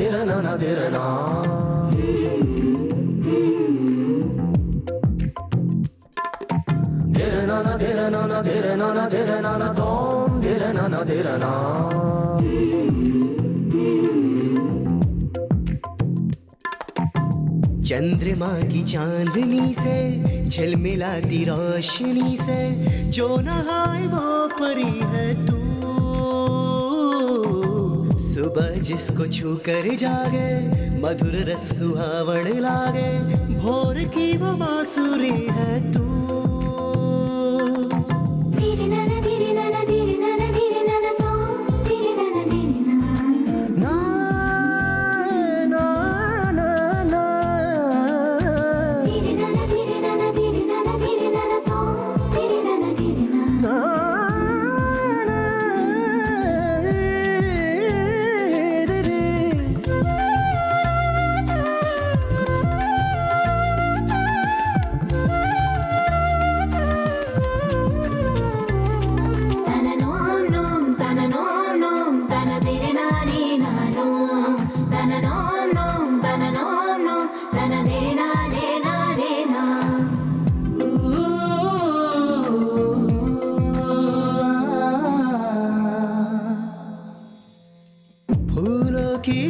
dira na na dira na. Dira na na dira na na dira na na dira na na dom dira na na dira na. चंद्रमा की चांदनी से झिलमिलाती रोशनी से जो नहाए वो परी है तू। सुबह जिसको छू कर जागे मधुर रस सुहावण लागे भोर की वो बांसुरी है तू।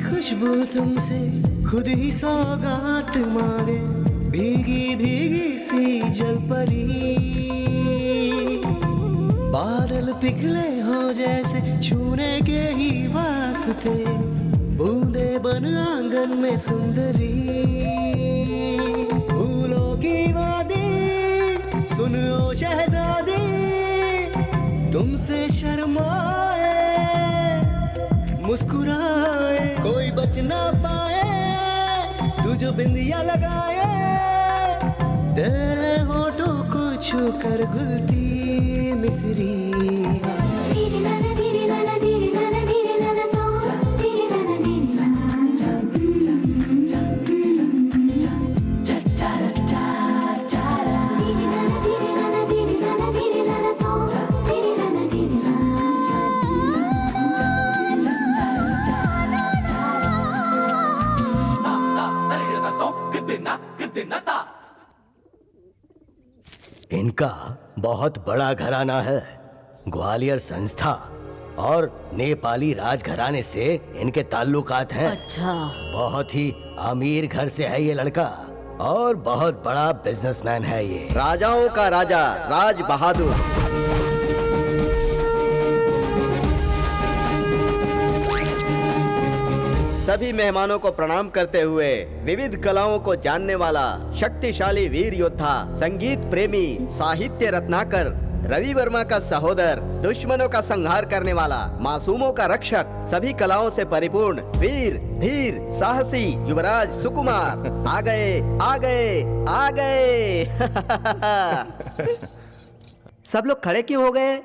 खुशबू तुमसे खुद ही सौगात मांगे भीगी भीगी सी जलपरी। बादल पिघले हो जैसे छूने के ही वास्ते बूंदे बन आंगन में सुंदरी। फूलों की वादी सुनो शहजादी तुमसे शर्माए मुस्कुराए कोई बच ना पाए तू जो बिंदिया लगाए तेरे होठों को छू कर घुलती मिसरी। इनका बहुत बड़ा घराना है। ग्वालियर संस्था और नेपाली राजघराने से इनके ताल्लुकात हैं। अच्छा। बहुत ही अमीर घर से है ये लड़का और बहुत बड़ा बिजनेसमैन है ये। राजाओं का राजा राज बहादुर। सभी मेहमानों को प्रणाम करते हुए विविध कलाओं को जानने वाला शक्तिशाली वीर योद्धा संगीत प्रेमी साहित्य रत्नाकर रवि वर्मा का सहोदर दुश्मनों का संहार करने वाला मासूमों का रक्षक सभी कलाओं से परिपूर्ण वीर धीर साहसी युवराज सुकुमार आ गए आ गए आ गए। सब लोग खड़े क्यों हो गए? ओ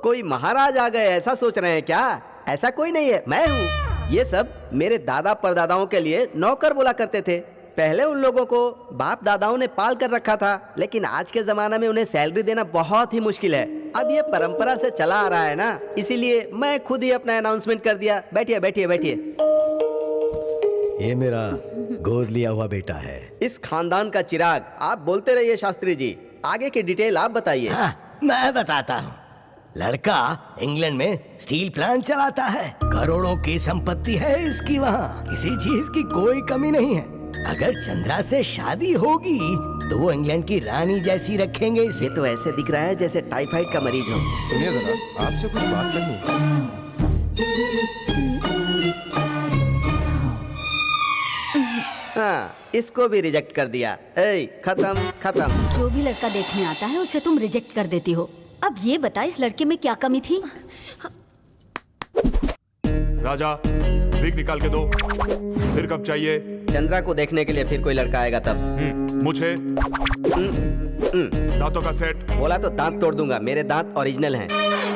कोई महाराज आ गए ऐसा सोच रहे हैं क्या? ऐसा कोई नहीं है, मैं हूँ। ये सब मेरे दादा परदादाओं के लिए नौकर बोला करते थे। पहले उन लोगों को बाप दादाओं ने पाल कर रखा था, लेकिन आज के जमाने में उन्हें सैलरी देना बहुत ही मुश्किल है। अब ये परंपरा से चला आ रहा है ना, इसीलिए मैं खुद ही अपना अनाउंसमेंट कर दिया। बैठिए बैठिए बैठिए। ये मेरा गोद लिया हुआ बेटा है। इस खानदान का चिराग। आप बोलते रहिए शास्त्री जी, आगे की डिटेल आप बताइए। हाँ, मैं बताता हूँ। लड़का इंग्लैंड में स्टील प्लांट चलाता है। करोड़ों की संपत्ति है इसकी, वहाँ किसी चीज की कोई कमी नहीं है। अगर चंद्रा से शादी होगी तो वो इंग्लैंड की रानी जैसी रखेंगे इसे। तो ऐसे दिख रहा है जैसे टाइफाइड का मरीज हो। सुनिए जरा, आपसे कुछ बात करनी है। हाँ, इसको भी रिजेक्ट कर दिया। ए, खत्म खत्म। जो भी लड़का देखने आता है उसे तुम रिजेक्ट कर देती हो। अब ये बता इस लड़के में क्या कमी थी? राजा विग निकाल के दो। फिर कब चाहिए? चंद्रा को देखने के लिए फिर कोई लड़का आएगा तब। मुझे दांतों का सेट। बोला तो दांत तोड़ दूंगा, मेरे दांत ओरिजिनल हैं।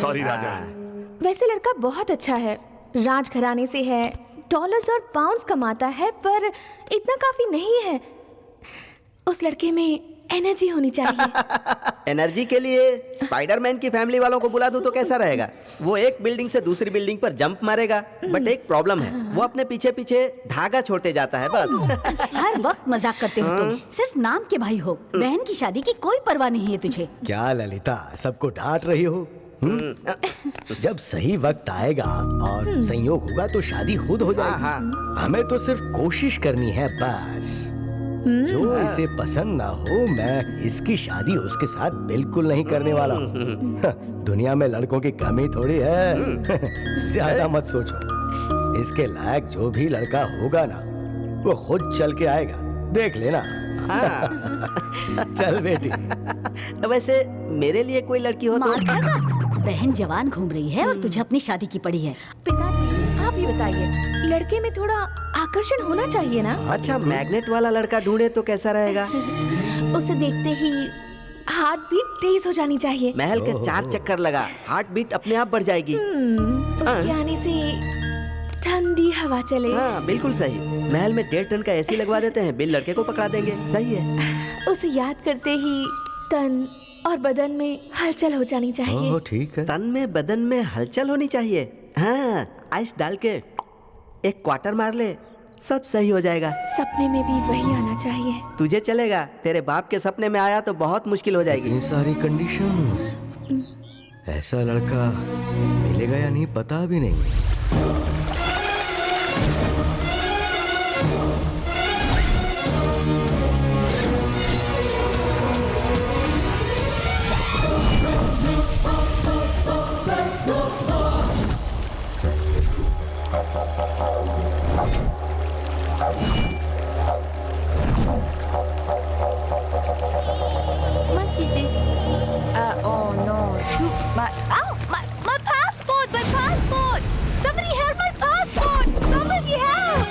सॉरी राजा। वैसे लड़का बहुत अच्छा है, राजघराने से है, डॉलर्स और पाउंड्स कमाता है, पर इतना काफी नहीं है। उस लड़के में एनर्जी होनी चाहिए। एनर्जी के लिए स्पाइडरमैन की फैमिली वालों को बुला दूं तो कैसा रहेगा? वो एक बिल्डिंग से दूसरी बिल्डिंग पर जंप मारेगा, बट एक प्रॉब्लम है, वो अपने पीछे पीछे धागा छोड़ते जाता है बस। हर वक्त मजाक करते हो तुम। सिर्फ नाम के भाई हो। बहन की शादी की कोई परवाह नहीं है तुझे। क्या ललिता, सबको डांट रही हो? जब सही वक्त आएगा और संयोग होगा तो शादी खुद हो जाएगी। हमें तो सिर्फ कोशिश करनी है बस। जो इसे पसंद ना हो, मैं इसकी शादी उसके साथ बिल्कुल नहीं करने वाला हूँ। दुनिया में लड़कों की कमी थोड़ी है। ज्यादा मत सोचो। इसके लायक जो भी लड़का होगा ना, वो खुद चल के आएगा, देख लेना। चल बेटी। वैसे मेरे लिए कोई लड़की हो तो मार खाएगा। बहन जवान घूम रही है और तुझे अपनी शादी की पड़ी है। पिताजी आप ही बताइए, लड़के में थोड़ा आकर्षण होना चाहिए ना? अच्छा, मैग्नेट वाला लड़का ढूंढे तो कैसा रहेगा? उसे देखते ही हार्ट बीट तेज हो जानी चाहिए। महल के 4 चक्कर लगा, हार्ट बीट अपने आप बढ़ जाएगी। उसके आने से ठंडी हवा चले। हाँ बिल्कुल सही। महल में 1.5 टन का एसी लगवा देते हैं, बिल लड़के को पकड़ा देंगे। सही है। उसे याद करते ही तन और बदन में हलचल हो जानी चाहिए। ठीक है। तन में बदन में हलचल होनी चाहिए। हाँ, आइस डाल के एक क्वार्टर मार ले, सब सही हो जाएगा। सपने में भी वही आना चाहिए। तुझे चलेगा, तेरे बाप के सपने में आया तो बहुत मुश्किल हो जाएगी। इतनी सारी कंडीशंस, ऐसा लड़का मिलेगा या नहीं पता भी नहीं। Much is this? Oh no! Shoot! My passport! My passport! Somebody help my passport! Somebody help!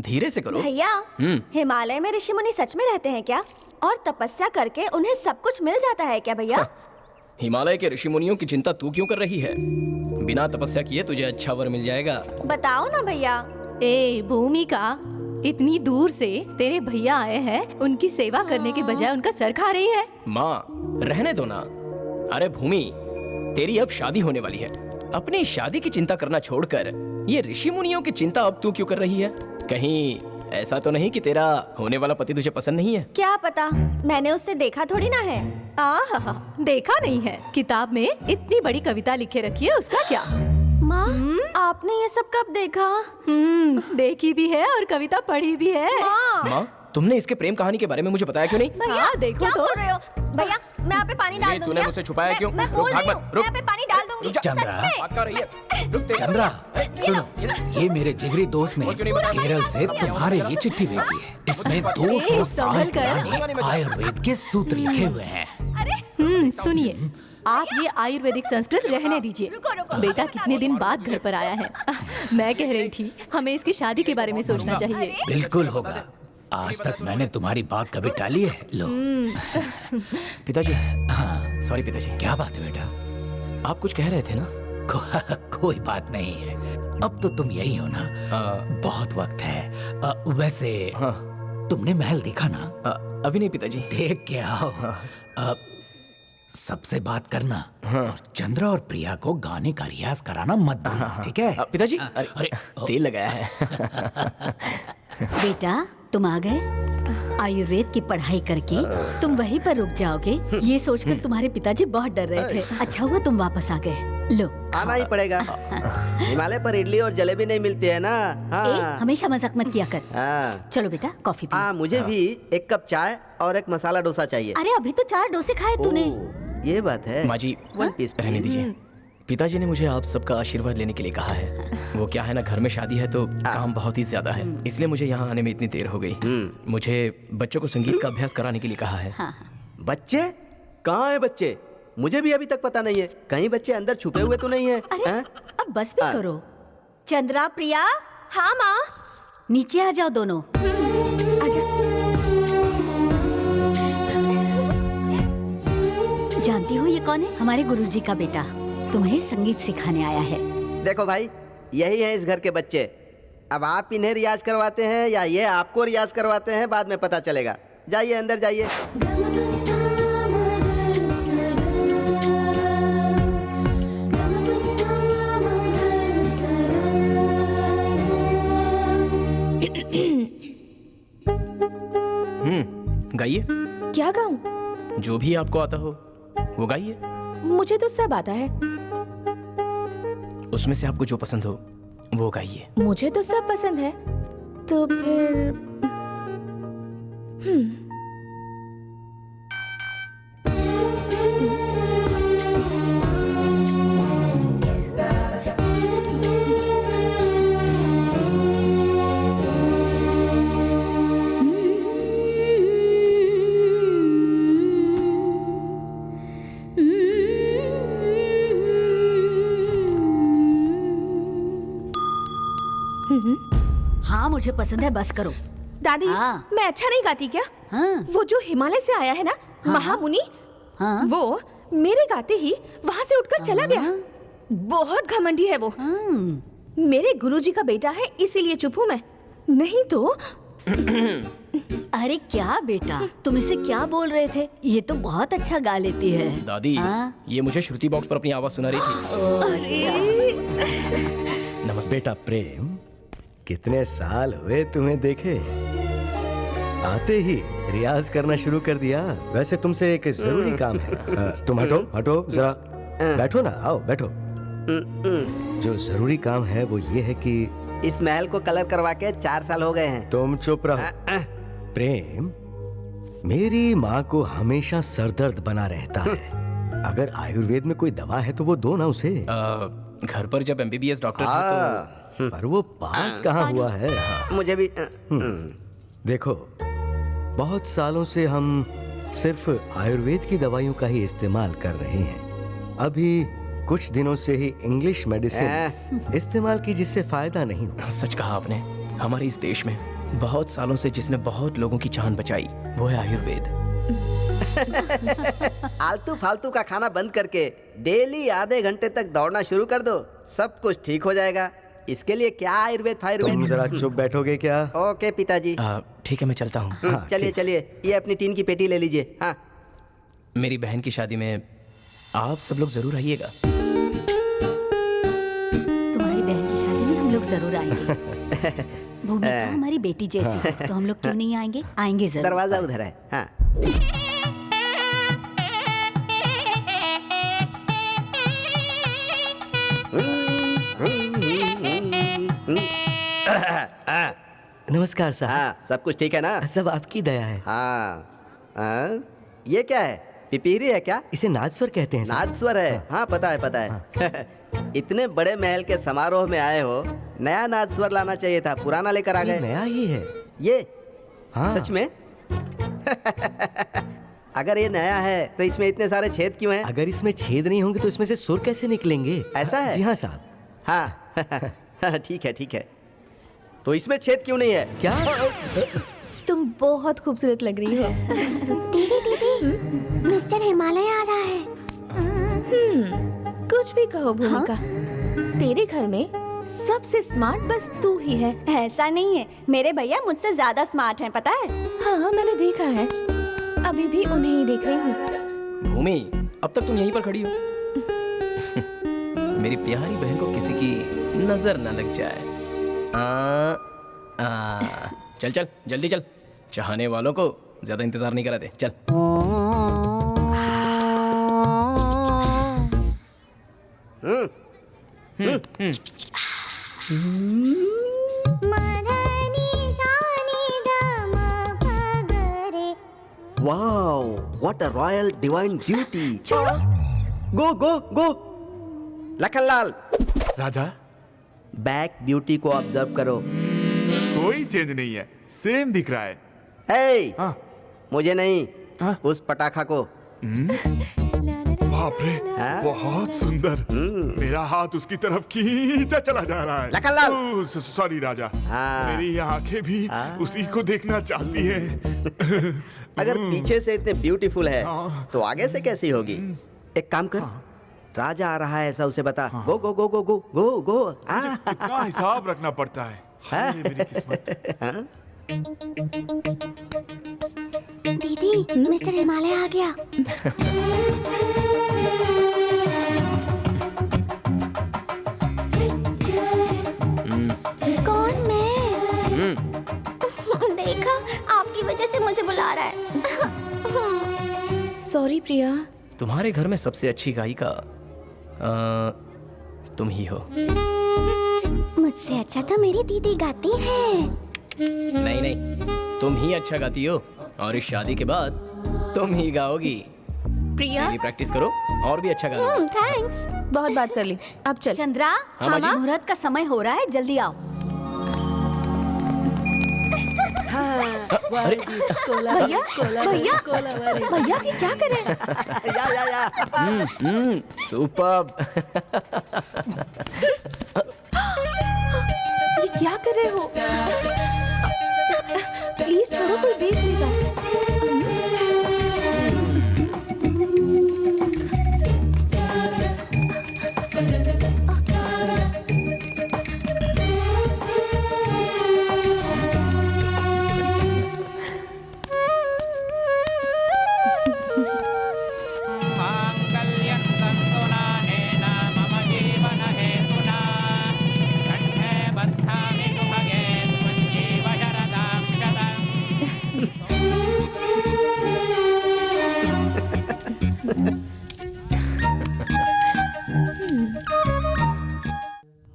धीरे से करो। भैया, हिमालय में ऋषि मुनि सच में रहते हैं क्या? और तपस्या करके उन्हें सब कुछ मिल जाता है क्या भैया? हिमालय के ऋषि मुनियों की चिंता तू क्यों कर रही है? बिना तपस्या किए तुझे अच्छा वर मिल जाएगा। बताओ ना भैया। ए भूमिका, इतनी दूर से तेरे भैया आए हैं, उनकी सेवा करने के बजाय उनका सर खा रही है। माँ रहने दो ना। अरे भूमि, तेरी अब शादी होने वाली है। अपनी शादी की चिंता करना छोड़कर ये ऋषि मुनियों की चिंता अब तू क्यों कर रही है? कहीं ऐसा तो नहीं कि तेरा होने वाला पति तुझे पसंद नहीं है? क्या पता, मैंने उससे देखा थोड़ी ना है। आहा, देखा नहीं है? किताब में इतनी बड़ी कविता लिखे रखी है, उसका क्या? माँ, आपने ये सब कब देखा? देखी भी है और कविता पढ़ी भी है। माँ, माँ तुमने इसके प्रेम कहानी के बारे में मुझे बताया क्यों नहीं? भैया हाँ, देखो क्या तो। बोल रहे हो? भैया मैं यहाँ पे पानी डाल दूंगी। तूने मुझसे छुपाया क्यों? मैं रुक, बोल भाग रही मत, हूँ, रुक। मैं यहाँ पे पानी डाल दूंगी। चंद्रा। सच में। बात कर रही है। रुक, तेरी- चंद्रा सुनो, ये मेरे जिगरी दोस्त ने वो क्यों नहीं बताया? केरल से तुम्हारे लिए चिट्ठी भेजी है। इसमें 200 साल पुराने आयुर्वेद के सूत्र लिखे हुए हैं। सुनिए, आप ये आयुर्वेदिक संस्कृत रहने दीजिए। रुको, रुको, बेटा रुको, कितने दिन बाद घर पर आया है। मैं कह रही थी हमें इसकी शादी के बारे में सोचना चाहिए। बिल्कुल होगा। आज तक मैंने तुम्हारी बात कभी टाली है? लो। पिताजी, हाँ, सॉरी पिताजी। क्या बात है बेटा? आप कुछ कह रहे थे ना? कोई बात नहीं है। अब तो तुम यही हो ना? बहुत वक्त है। वैसे हाँ। तुमने महल देखा ना? अभी नहीं पिताजी। देख के आओ। सबसे बात करना। और चंद्रा और प्रिया को गाने का रियाज कराना मत भूलना, ठीक है? पिताजी, अरे तेल लगाया है। बेटा तुम आ गए। आयुर्वेद की पढ़ाई करके तुम वहीं पर रुक जाओगे, ये सोचकर तुम्हारे पिताजी बहुत डर रहे थे। अच्छा हुआ तुम वापस आ गए। लो आना ही पड़ेगा। हिमालय पर इडली और जलेबी नहीं मिलती है ना? हाँ। हमेशा मजाक मत किया कर। हाँ। चलो बेटा कॉफी पी। हाँ, मुझे भी 1 कप चाय और 1 मसाला डोसा चाहिए। अरे अभी तो 4 डोसे खाए तूने। ओह, ये बात है। माँ जी, 1 पीस रहने दीजिए। पिताजी ने मुझे आप सबका आशीर्वाद लेने के लिए कहा है। वो क्या है ना, घर में शादी है तो काम बहुत ही ज्यादा है, इसलिए मुझे यहाँ आने में इतनी देर हो गई। मुझे बच्चों को संगीत का अभ्यास कराने के लिए कहा है। बच्चे कहाँ है बच्चे? मुझे भी अभी तक पता नहीं है। कहीं बच्चे अंदर छुपे हुए तो नहीं है? अरे अब बस भी करो। चंद्रा प्रिया हाँ माँ। नीचे आ जाओ दोनों। आजा। जानती हो ये कौन है? हमारे गुरुजी का बेटा तुम्हें संगीत सिखाने आया है। देखो भाई, यही है इस घर के बच्चे। अब आप इन्हें रियाज करवाते हैं या ये आपको रियाज करवाते हैं, बाद में पता चलेगा। जाइए अंदर जाइए। गाइए। क्या गाऊं? जो भी आपको आता हो वो गाइए। मुझे तो सब आता है। उसमें से आपको जो पसंद हो वो गाइए। मुझे तो सब पसंद है। तो फिर हाँ मुझे पसंद है, बस करो। दादी, हाँ। मैं अच्छा नहीं गाती क्या? हाँ। वो जो हिमालय से आया है ना, महामुनि, हाँ। वो मेरे गाते ही वहाँ से उठकर चला गया। बहुत घमंडी है वो। मेरे गुरुजी का बेटा है, इसीलिए चुप हूँ मैं, नहीं तो। अरे क्या बेटा, तुम इसे क्या बोल रहे थे? ये तो बहुत अच्छा गा लेती है। दादी, हाँ? ये मुझे श्रुति बॉक्स पर अपनी आवाज सुना रही थी। नमस्ते। बेटा प्रेम, कितने साल हुए तुम्हें देखे। आते ही रियाज करना शुरू कर दिया। वैसे तुमसे एक जरूरी काम है। तुम हटो हटो जरा, बैठो ना, आओ बैठो। जो जरूरी काम है वो ये है कि इस महल को कलर करवा के 4 साल हो गए हैं। तुम चुप रहो। प्रेम, मेरी माँ को हमेशा सरदर्द बना रहता है। अगर आयुर्वेद में कोई दवा है तो वो दो ना उसे। घर पर जब MBBS डॉक्टर थे तो पर वो पास कहाँ हुआ है। मुझे भी देखो, बहुत सालों से हम सिर्फ आयुर्वेद की दवाइयों का ही इस्तेमाल कर रहे हैं। अभी कुछ दिनों से ही इंग्लिश मेडिसिन इस्तेमाल की, जिससे फायदा नहीं हुआ। सच कहा आपने। हमारे इस देश में बहुत सालों से जिसने बहुत लोगों की जान बचाई वो है आयुर्वेद। आलतू फालतू का खाना बंद करके डेली आधे घंटे तक दौड़ना शुरू कर दो, सब कुछ ठीक हो जाएगा। इसके लिए क्या आयुर्वेद तुम फायुर्वेद। जरा चुप बैठोगे क्या? ओके पिताजी। ठीक है, मैं चलता हूँ। चलिए चलिए, ये अपनी टीन की पेटी ले लीजिए। हाँ, मेरी बहन की शादी में आप सब लोग जरूर आइएगा। तुम्हारी बहन की शादी में हम लोग जरूर आएंगे। भूमिका हमारी बेटी जैसी है, तो हम लोग क्यों नहीं आएंगे? आएंगे जरूर। दरवाजा उधर है। हाँ। नमस्कार साहब। हाँ, सब कुछ ठीक है ना? सब आपकी दया है। हाँ, ये क्या है? पिपीरी है क्या? इसे नादस्वर कहते हैं साहब। नादस्वर है। हाँ, पता है। इतने बड़े महल के समारोह में आए हो, नया नादस्वर लाना चाहिए था, पुराना लेकर आ ये गए। नया ही है। ये? हाँ। सच में? अगर ये नया है तो इसमें इतने सारे छेद क्यों हैं? अगर इसमें छेद नहीं होंगे तो इसमें से सुर कैसे निकलेंगे? ऐसा है? जी हाँ साहब। हाँ। ठीक है, ठीक है। तो इसमें छेद क्यों नहीं है? क्या? तुम बहुत खूबसूरत लग रही हो। दीदी दीदी, मिस्टर हिमालय आ रहा है। कुछ भी कहो भूमिका, तेरे घर में सबसे स्मार्ट बस तू ही है। ऐसा नहीं है, मेरे भैया मुझसे ज्यादा स्मार्ट हैं, पता है? हाँ, मैंने देखा है। अभी भी उन्हें ही देख रही हूँ। भूमि, अब तक तुम यहीं पर खड़ी हो। मेरी प्यारी बहन को किसी की नजर न लग जाए। चल चल, जल्दी चल। चाहने वालों को ज्यादा इंतजार नहीं कराते, चल। Wow, what a royal divine beauty. छोड़ो। गो गो गो। लखनलाल, राजा, बैक ब्यूटी को ऑब्जर्व करो। कोई चेंज नहीं है, सेम दिख रहा है। हे, हाँ। मुझे नहीं, हाँ? उस पटाखा को। बाप रे, हाँ? बहुत सुंदर। मेरा हाथ उसकी तरफ खींचा चला जा रहा है। लखनलाल। ओह, सॉरी राजा। हाँ। मेरी आंखें भी उसी को देखना चाहती हैं। अगर पीछे से इतने ब्यूटीफुल है हाँ। तो आगे से कैसी होगी? एक काम कर, राजा आ रहा है ऐसा उसे बता। गो गो गो गो गो गो गो। कितना हिसाब रखना पड़ता है। हाय मेरी किस्मत। हाँ? दीदी, मिस्टर हिमालय आ गया। कौन? मैं? देखा, आपकी वजह से मुझे बुला रहा है। सॉरी प्रिया। तुम्हारे घर में सबसे अच्छी गायिका तुम ही हो। मुझसे अच्छा तो मेरी दीदी गाती है। नहीं नहीं, तुम ही अच्छा गाती हो, और इस शादी के बाद तुम ही गाओगी। प्रिया, मेरी प्रैक्टिस करो और भी अच्छा गाओगी। थैंक्स। बहुत बात कर ली, अब चल। चंद्रा, हाँ, बाजी? मुहूर्त का समय हो रहा है, जल्दी आओ। अरे भैया, भैया, भैया की क्या करें? सुपर्ब। ये क्या कर रहे हो? प्लीज छोड़ो, कोई देख लेगा।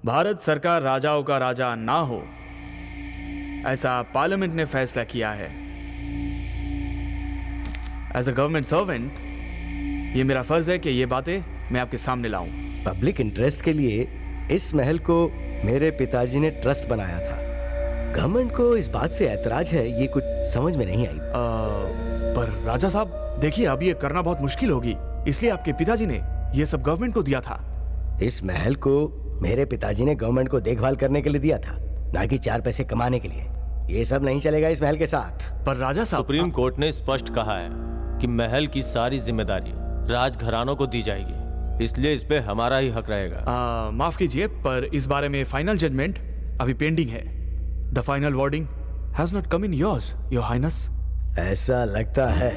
भारत सरकार राजाओं का राजा ना हो, ऐसा पार्लियामेंट ने फैसला किया है। एज अ गवर्नमेंट सर्वेंट ये मेरा फर्ज है कि ये बातें मैं आपके सामने लाऊं। पब्लिक इंटरेस्ट के लिए इस महल को मेरे पिताजी ने ट्रस्ट बनाया था। गवर्नमेंट को इस बात से ऐतराज है, ये कुछ समझ में नहीं आई। पर राजा साहब देखिए, अब ये करना बहुत मुश्किल होगी, इसलिए आपके पिताजी ने ये सब गवर्नमेंट को दिया था। इस महल को मेरे पिताजी ने गवर्नमेंट को देखभाल करने के लिए दिया था, ना कि 4 पैसे कमाने के लिए। ये सब नहीं चलेगा इस महल के साथ। पर राजा साहब, सुप्रीम कोर्ट ने स्पष्ट कहा है कि महल की सारी जिम्मेदारी राजघरानों को दी जाएगी, इसलिए इस पे हमारा ही हक रहेगा। माफ कीजिए, पर इस बारे में फाइनल जजमेंट अभी पेंडिंग है। The final wording has not come in yours, your highness. ऐसा लगता है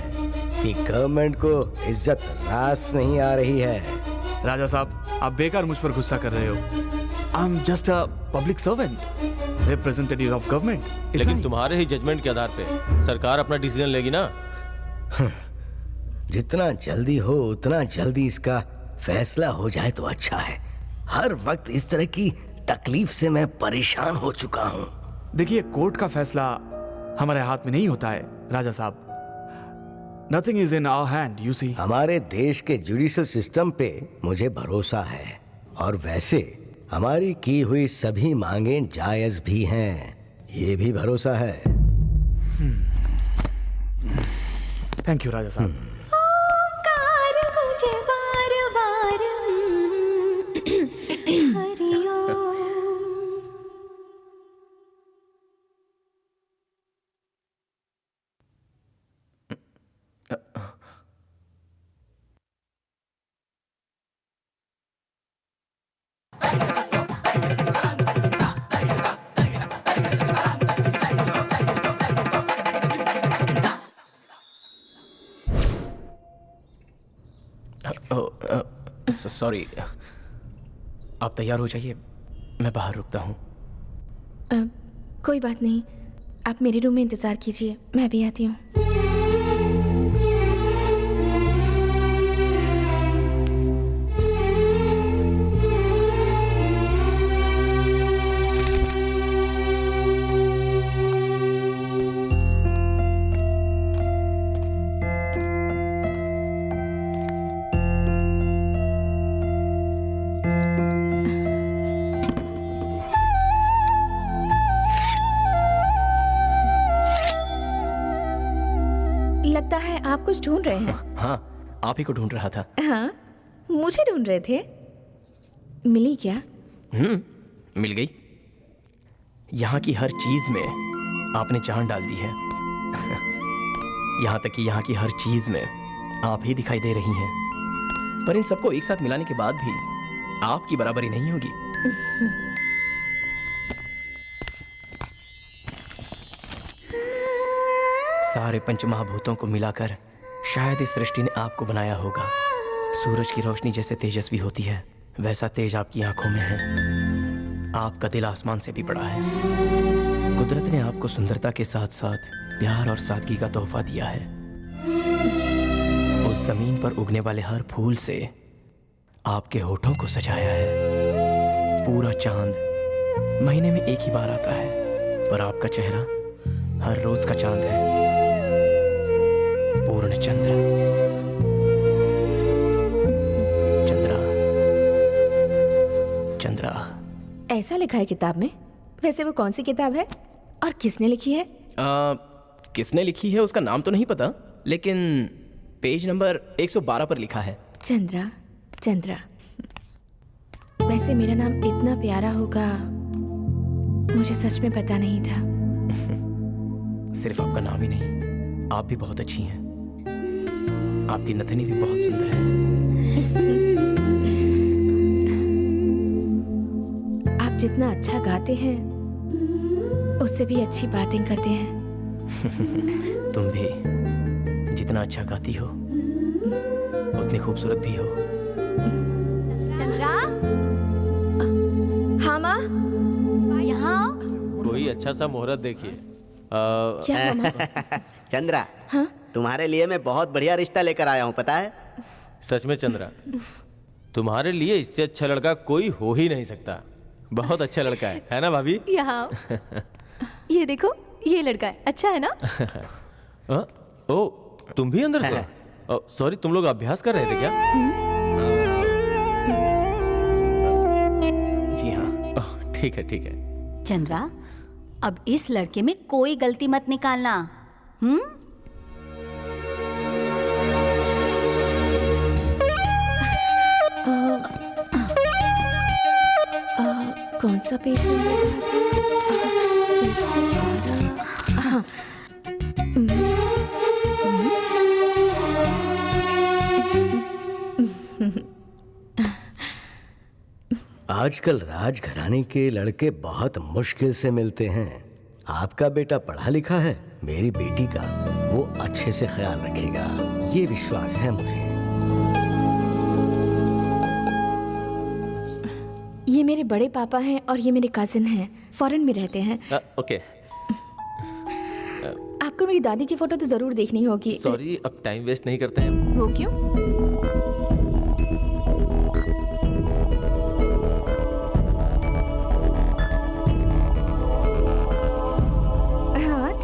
कि गवर्नमेंट को इज्जत रास नहीं आ रही है। राजा साहब, आप बेकार मुझ पर गुस्सा कर रहे हो। I am just a public servant, representative of government. लेकिन तुम्हारे ही जजमेंट के आधार पे सरकार अपना डिसीजन लेगी ना। जितना जल्दी हो उतना जल्दी इसका फैसला हो जाए तो अच्छा है। हर वक्त इस तरह की तकलीफ से मैं परेशान हो चुका हूँ। देखिए, कोर्ट का फैसला हमारे हाथ में नहीं होता है राजा साहब। Nothing is in our hand, you see. हमारे देश के जुडिशियल सिस्टम पे मुझे भरोसा है, और वैसे हमारी की हुई सभी मांगें जायज भी हैं, ये भी भरोसा है। थैंक यू राजा साहब। मुझे बार बार हरिओम। सॉरी, आप तैयार हो जाइए, मैं बाहर रुकता हूँ। कोई बात नहीं, आप मेरे रूम में इंतजार कीजिए, मैं भी आती हूँ। लगता है आप कुछ ढूंढ रहे हैं। हाँ, आप ही को ढूंढ रहा था। हाँ, मुझे ढूंढ रहे थे। मिली क्या? मिल गई। यहाँ की हर चीज में आपने जान डाल दी है। यहाँ तक कि यहाँ की हर चीज में आप ही दिखाई दे रही हैं। पर इन सबको एक साथ मिलाने के बाद भी आपकी बराबरी नहीं होगी। सारे पंचमहाभूतों को मिलाकर शायद इस सृष्टि ने आपको बनाया होगा। सूरज की रोशनी जैसे तेजस्वी होती है, वैसा तेज आपकी आंखों में है। आपका दिल आसमान से भी बड़ा है। कुदरत ने आपको सुंदरता के साथ साथ प्यार और सादगी का तोहफा दिया है। उस जमीन पर उगने वाले हर फूल से आपके होठों को सजाया है। पूरा चांद महीने में एक ही बार आता है, पर आपका चेहरा हर रोज का चांद है। पूर्ण चंद्र, चंद्रा, चंद्रा। ऐसा लिखा है किताब में। वैसे वो कौन सी किताब है और किसने लिखी है? किसने लिखी है उसका नाम तो नहीं पता, लेकिन पेज नंबर 112 पर लिखा है। चंद्रा, चंद्रा। वैसे मेरा नाम इतना प्यारा होगा मुझे सच में पता नहीं था। सिर्फ आपका नाम ही नहीं, आप भी बहुत अच्छी हैं। आपकी नथनी भी बहुत सुंदर है। आप जितना अच्छा गाते हैं उससे भी अच्छी बातें करते हैं। तुम भी जितना अच्छा गाती हो उतनी खूबसूरत भी हो। चंद्रा, हाँ माँ, यहाँ कोई अच्छा सा मुहूर्त देखिए। क्या मामा? चंद्रा, हाँ? तुम्हारे लिए मैं बहुत बढ़िया रिश्ता लेकर आया हूँ, पता है? सच में चंद्रा, तुम्हारे लिए इससे अच्छा लड़का कोई हो ही नहीं सकता। बहुत अच्छा लड़का है ना भाभी? यहाँ ये देखो, ये लड़का है, अच्छा है ना? ओ, तुम भी अंदर से? सॉरी, तुम लोग अभ्यास कर रहे थे क्या? जी हाँ। ठीक है, ठीक है। चंद्रा, अब इस लड़के में कोई गलती मत निकालना। कौन सा पेज नंबर था? आजकल राजघराने के लड़के बहुत मुश्किल से मिलते हैं। आपका बेटा पढ़ा लिखा है, मेरी बेटी का वो अच्छे से ख्याल रखेगा, ये विश्वास है मुझे। ये मेरे बड़े पापा हैं और ये मेरे कजिन हैं, फॉरेन में रहते हैं। ओके। आपको मेरी दादी की फोटो तो जरूर देखनी होगी। सॉरी, अब टाइम वेस्ट नहीं करते हैं। वो क्यों?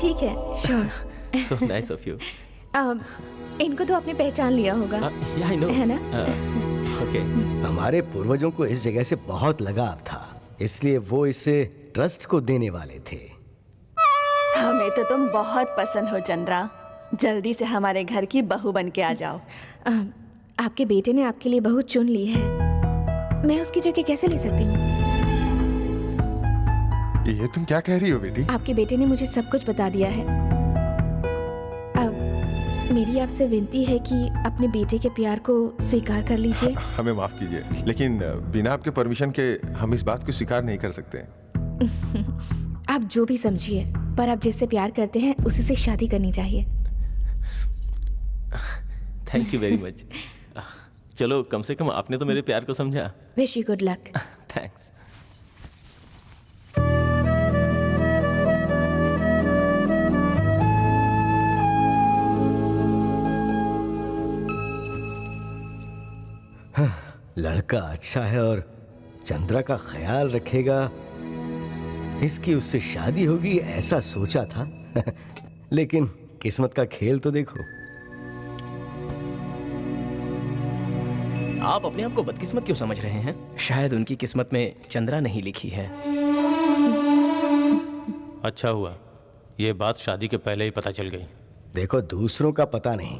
ठीक है, sure. So nice of you. इनको तो आपने पहचान लिया होगा, या आई नो, है ना? ओके। हमारे पूर्वजों को इस जगह से बहुत लगाव था, इसलिए वो इसे ट्रस्ट को देने वाले थे। हमें तो तुम बहुत पसंद हो चंद्रा, जल्दी से हमारे घर की बहू बन के आ जाओ। आपके बेटे ने आपके लिए बहू चुन ली है, मैं उसकी जगह कैसे ले सकती हूँ? ये तुम क्या कह रही हो बेटी? आपके बेटे ने मुझे सब कुछ बता दिया है। अब मेरी आपसे विनती है कि अपने बेटे के प्यार को स्वीकार कर लीजिए। हमें माफ कीजिए, लेकिन बिना आपके परमिशन के हम इस बात को स्वीकार नहीं कर सकते। आप जो भी समझिए, पर आप जिससे प्यार करते हैं उसी से शादी करनी चाहिए। Thank you very much. चलो, कम से कम आपने तो मेरे प्यार को समझा। Wish you good luck. Thanks. लड़का अच्छा है और चंद्रा का ख्याल रखेगा, इसकी उससे शादी होगी ऐसा सोचा था। लेकिन किस्मत का खेल तो देखो। आप अपने आप को बदकिस्मत क्यों समझ रहे हैं? शायद उनकी किस्मत में चंद्रा नहीं लिखी है। अच्छा हुआ, ये बात शादी के पहले ही पता चल गई। देखो, दूसरों का पता नहीं,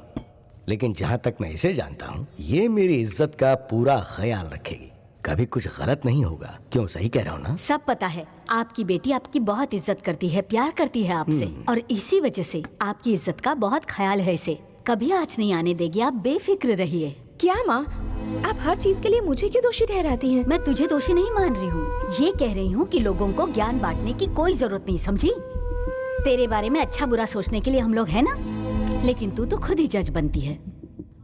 लेकिन जहां तक मैं इसे जानता हूं, ये मेरी इज्जत का पूरा ख्याल रखेगी, कभी कुछ गलत नहीं होगा। क्यों, सही कह रहा हूं ना? सब पता है, आपकी बेटी आपकी बहुत इज्जत करती है, प्यार करती है आपसे, और इसी वजह से आपकी इज्जत का बहुत ख्याल है इसे। कभी आँच नहीं आने देगी, आप बेफिक्र रहिए। क्या माँ, आप हर चीज के लिए मुझे क्यों दोषी ठहराती हैं? मैं तुझे दोषी नहीं मान रही हूँ, ये कह रही हूँ कि लोगों को ज्ञान बांटने की कोई जरूरत नहीं, समझी? तेरे बारे में अच्छा बुरा सोचने के लिए हम लोग हैं ना, लेकिन तू तो खुद ही जज बनती है।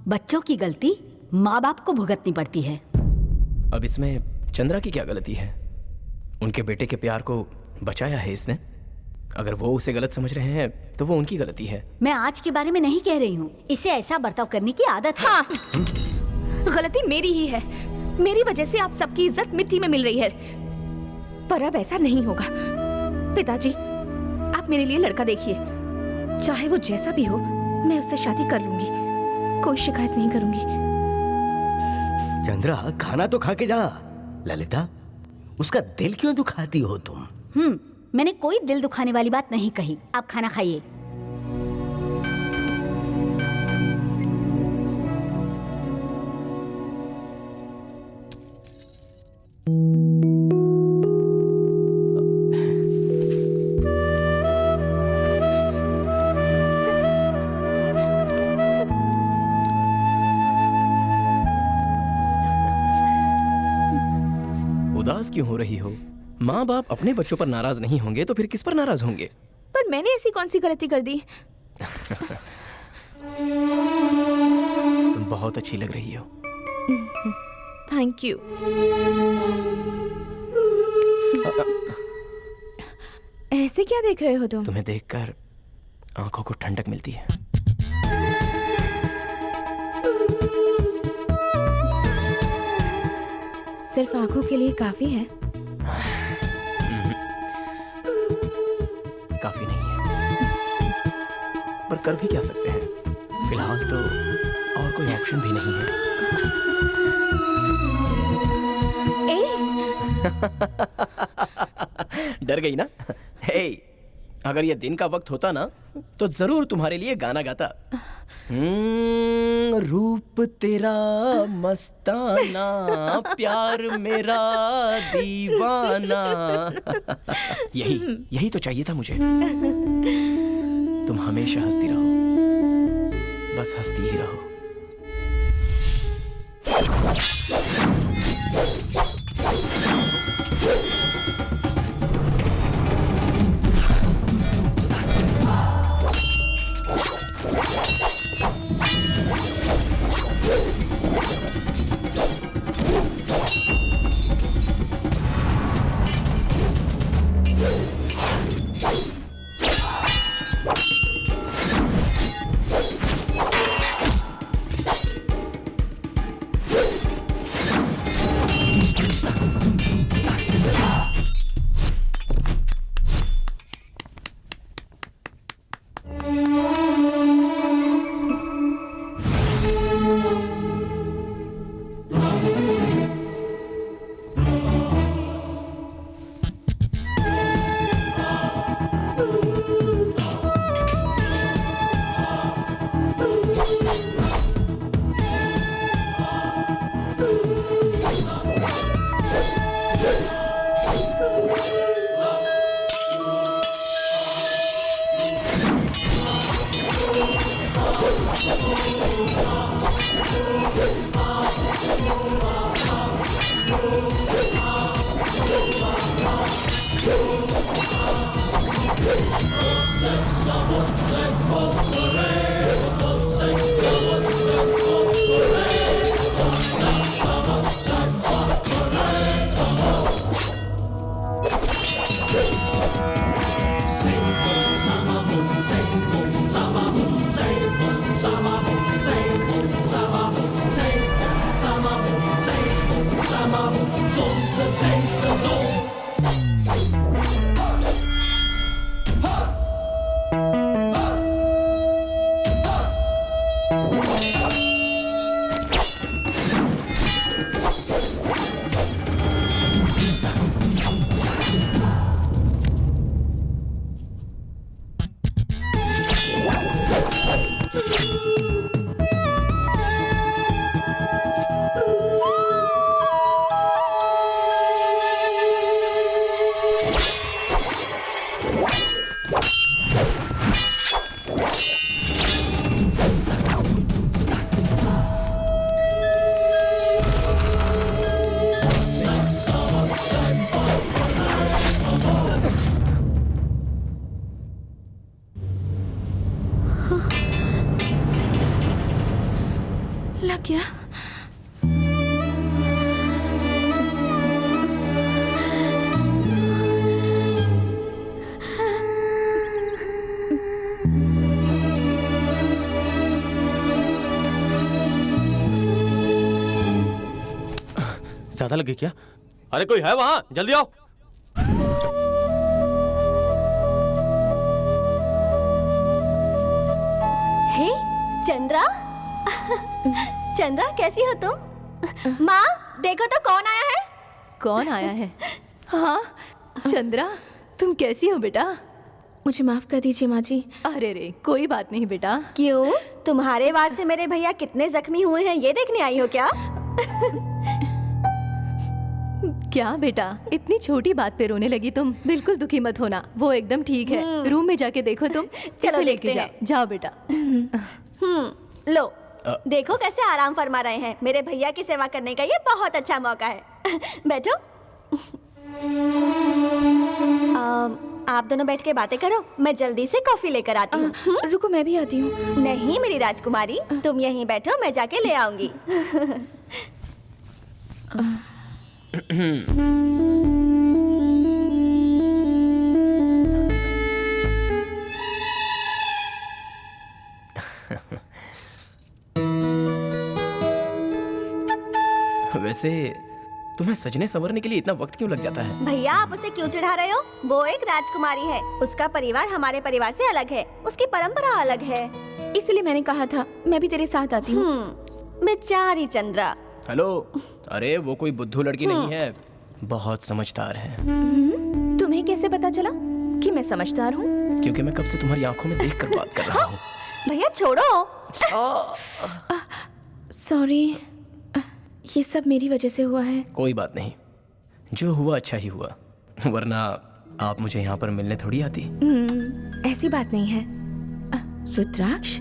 बच्चों की गलती माँ बाप को भुगतनी पड़ती है। अब इसमें चंद्रा की क्या गलती है? उनके बेटे के प्यार को बचाया है इसने। अगर वो उसे गलत समझ रहे हैं तो वो उनकी गलती है। मैं आज के बारे में नहीं कह रही हूँ, इसे ऐसा बर्ताव करने की आदत है। हाँ, गलती मेरी ही है। मेरी वजह से आप सबकी इज्जत मिट्टी में मिल रही है। पर अब ऐसा नहीं होगा। पिताजी, आप मेरे लिए लड़का देखिए, चाहे वो जैसा भी हो, मैं उससे शादी कर लूंगी, कोई शिकायत नहीं करूंगी। चंद्रा, खाना तो खा के जा। ललिता, उसका दिल क्यों दुखाती हो तुम? मैंने कोई दिल दुखाने वाली बात नहीं कही। आप खाना खाइए। उदास क्यों हो रही हो? माँ बाप अपने बच्चों पर नाराज नहीं होंगे तो फिर किस पर नाराज होंगे? पर मैंने ऐसी कौन सी गलती कर दी? तुम बहुत अच्छी लग रही हो। Thank you. ऐसे क्या देख रहे हो तुम? तुम्हें देखकर आंखों को ठंडक मिलती है। सिर्फ आंखों के लिए काफी है? काफी नहीं है, पर कर भी क्या सकते हैं? फिलहाल तो और कोई ऑप्शन भी नहीं है। डर गई ना? हे, अगर ये दिन का वक्त होता ना तो जरूर तुम्हारे लिए गाना गाता। रूप तेरा मस्ताना, प्यार मेरा दीवाना। यही तो चाहिए था मुझे। तुम हमेशा हंसती रहो, बस हंसती ही रहो। लग गया। ज्यादा लगी क्या? अरे कोई है वहां, जल्दी आओ। हे चंद्रा, चंद्रा कैसी हो तुम? माँ देखो तो कौन आया है। कौन आया है? हाँ चंद्रा, तुम कैसी हो बेटा? मुझे माफ कर दीजिए माँ जी। अरे रे कोई बात नहीं बेटा। क्यों, तुम्हारे वार से मेरे भैया कितने जख्मी हुए हैं ये देखने आई हो क्या? क्या बेटा, इतनी छोटी बात पे रोने लगी तुम? बिल्कुल दुखी मत होना, वो एकदम ठीक है। रूम में जाके देखो तुम। चलो इसे लेके देखते हैं। जाओ बेटा। लो देखो कैसे आराम फरमा रहे हैं। मेरे भैया की सेवा करने का ये बहुत अच्छा मौका है। बैठो। आप दोनों बैठ के बातें करो, मैं जल्दी से कॉफी लेकर आती हूँ। रुको मैं भी आती हूँ। नहीं मेरी राजकुमारी, तुम यहीं बैठो, मैं जाके ले आऊंगी। वैसे तुम्हें सजने संवरने के लिए इतना वक्त क्यों लग जाता है? भैया आप उसे क्यों चिढ़ा रहे हो? वो एक राजकुमारी है, उसका परिवार हमारे परिवार से अलग है, उसकी परंपरा अलग है। इसलिए मैंने कहा था मैं भी तेरे साथ आती हूँ। बेचारी चंद्रा। हेलो, अरे वो कोई बुद्धू लड़की नहीं है, बहुत समझदार है। तुम्हें कैसे पता चला कि मैं समझदार हूँ? क्योंकि मैं कब से तुम्हारी आंखों में देखकर बात कर रहा हूँ। भैया छोड़ो। सॉरी, ये सब मेरी वजह से हुआ है। कोई बात नहीं, जो हुआ अच्छा ही हुआ, वरना आप मुझे यहाँ पर मिलने थोड़ी आती। ऐसी बात नहीं है। रुद्राक्ष,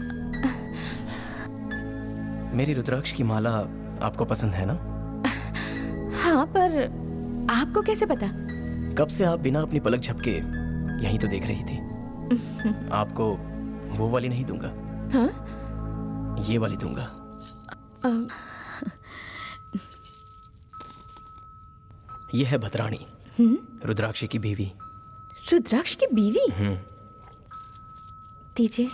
मेरी रुद्राक्ष की माला आपको पसंद है ना? हाँ, पर आपको कैसे पता? कब से आप बिना अपनी पलक झपके यहीं तो देख रही थी। आपको वो वाली नहीं दूंगा। हाँ? ये वाली दूंगा। ये है भद्राणी, रुद्राक्ष की बीवी। रुद्राक्ष की बीवी? दीजिए।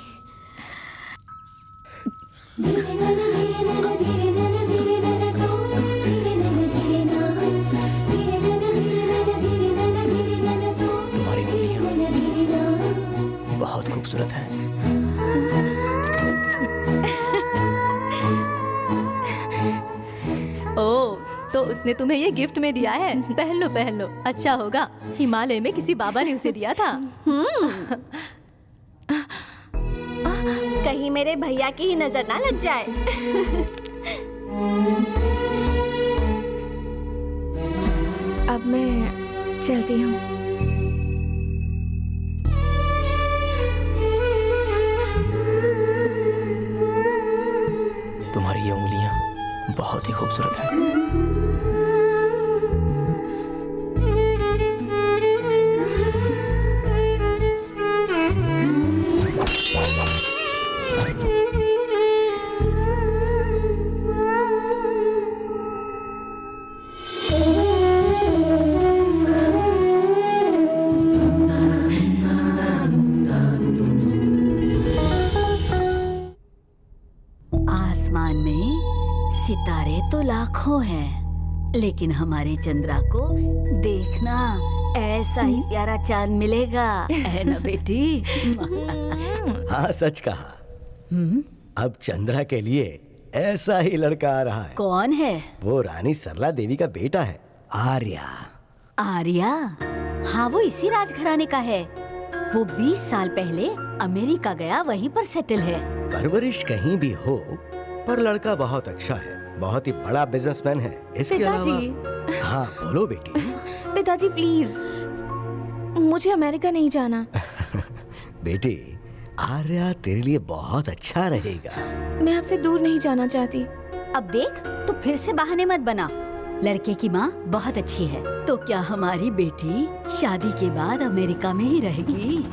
तुम्हारी उंगलियां बहुत खूबसूरत हैं। ओ, तो उसने तुम्हें ये गिफ्ट में दिया है? पहन लो पहन लो, अच्छा होगा। हिमालय में किसी बाबा ने उसे दिया था। कहीं मेरे भैया की ही नजर ना लग जाए। अब मैं चलती हूँ। बहुत ही खूबसूरत है। आसमान में सितारे तो लाखों हैं, लेकिन हमारी चंद्रा को देखना ऐसा ही प्यारा चांद मिलेगा, है ना बेटी? हाँ सच कहा। अब चंद्रा के लिए ऐसा ही लड़का आ रहा है। कौन है? वो रानी सरला देवी का बेटा है, आर्या। आर्या? हाँ, वो इसी राजघराने का है। वो 20 साल पहले अमेरिका गया, वहीं पर सेटल है। परवरिश कहीं भी हो, पर लड़का बहुत अच्छा है, बहुत ही बड़ा बिजनेसमैन है। इसके अलावा हाँ बोलो बेटी। पिताजी प्लीज, मुझे अमेरिका नहीं जाना। बेटी, आर्या तेरे लिए बहुत अच्छा रहेगा। मैं आपसे दूर नहीं जाना चाहती। अब देख, तू फिर से बहाने मत बना। लड़के की माँ बहुत अच्छी है, तो क्या हमारी बेटी शादी के बाद अमेरिका में ही रहेगी?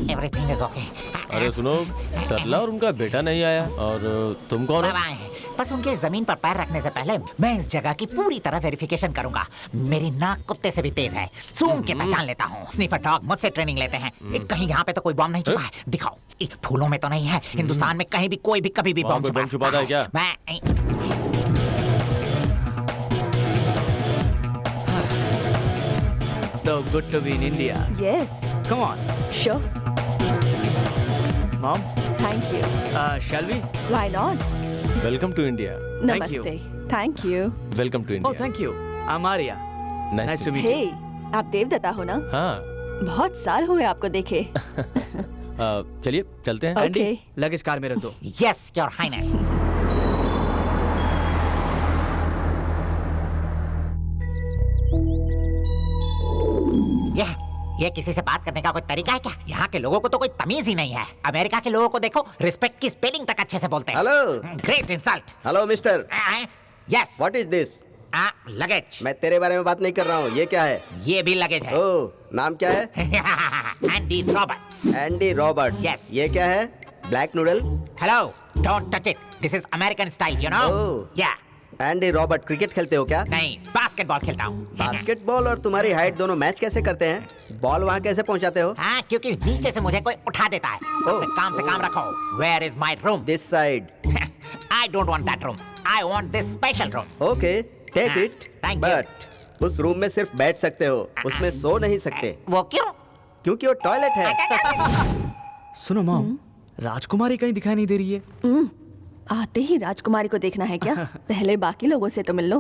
Everything is okay. अरे सुनो, सरला और उनका बेटा नहीं आया, और तुम कौन हो? बस उनके जमीन पर पैर रखने से पहले मैं इस जगह की पूरी तरह वेरिफिकेशन करूंगा। मेरी नाक कुत्ते से भी तेज है, सूंघ के पहचान लेता हूँ। स्नीफर डॉग मुझसे ट्रेनिंग लेते हैं। कहीं यहाँ पे तो कोई बॉम्ब नहीं छुपा है? दिखाओ। फूलों में तो नहीं है। हिंदुस्तान में कहीं भी कोई भी कभी भी बॉम्ब छुपाता है क्या? मैं So good to be in India. Yes. Come on. Sure. Mom, Thank you. shall we? Why not? Welcome to India. Thank you. Namaste. Thank you. Welcome to Oh, India. thank you. I'm Arya. Nice to meet you. Hey, आप देवदत्ता हो ना? हाँ, बहुत साल हुए आपको देखे। चलिए चलते हैं। Andy, Okay. लगेज कार में रख दो। Yes, Your Highness. ये किसी से बात करने का कोई तरीका है क्या? यहाँ के लोगों को तो कोई तमीज ही नहीं है। अमेरिका के लोगों को देखो, रिस्पेक्ट की स्पेलिंग तक अच्छे से बोलते हैं। Hello. Great insult. Hello mister. Yes. What is this? Luggage. मैं तेरे बारे में बात नहीं कर रहा हूँ। ये क्या है? ये भी लगेज है। ओह, नाम क्या है? Andy Roberts. Andy Robert. Yes. ये क्या है? Black noodle. Hello, don't touch it. This is American style, you know. Oh. या एंडी रॉबर्ट, क्रिकेट खेलते हो क्या? नहीं, बास्केटबॉल खेलता हूँ। बास्केटबॉल और तुम्हारी हाइट दोनों मैच कैसे करते हैं? बॉल वहाँ कैसे पहुँचाते हो? हाँ, क्योंकि नीचे से मुझे कोई उठा देता है। अपने काम से काम रखो। Where is my room? This side. I don't want that room. I want this special room. Okay, take हाँ, इट। thank you. बट उस रूम में सिर्फ बैठ सकते हो, उसमें सो नहीं सकते। वो क्यों? क्योंकि वो टॉयलेट है। सुनो मॉम, राजकुमारी कहीं दिखाई नहीं दे रही है। आते ही राजकुमारी को देखना है क्या? पहले बाकी लोगों से तो मिल लो।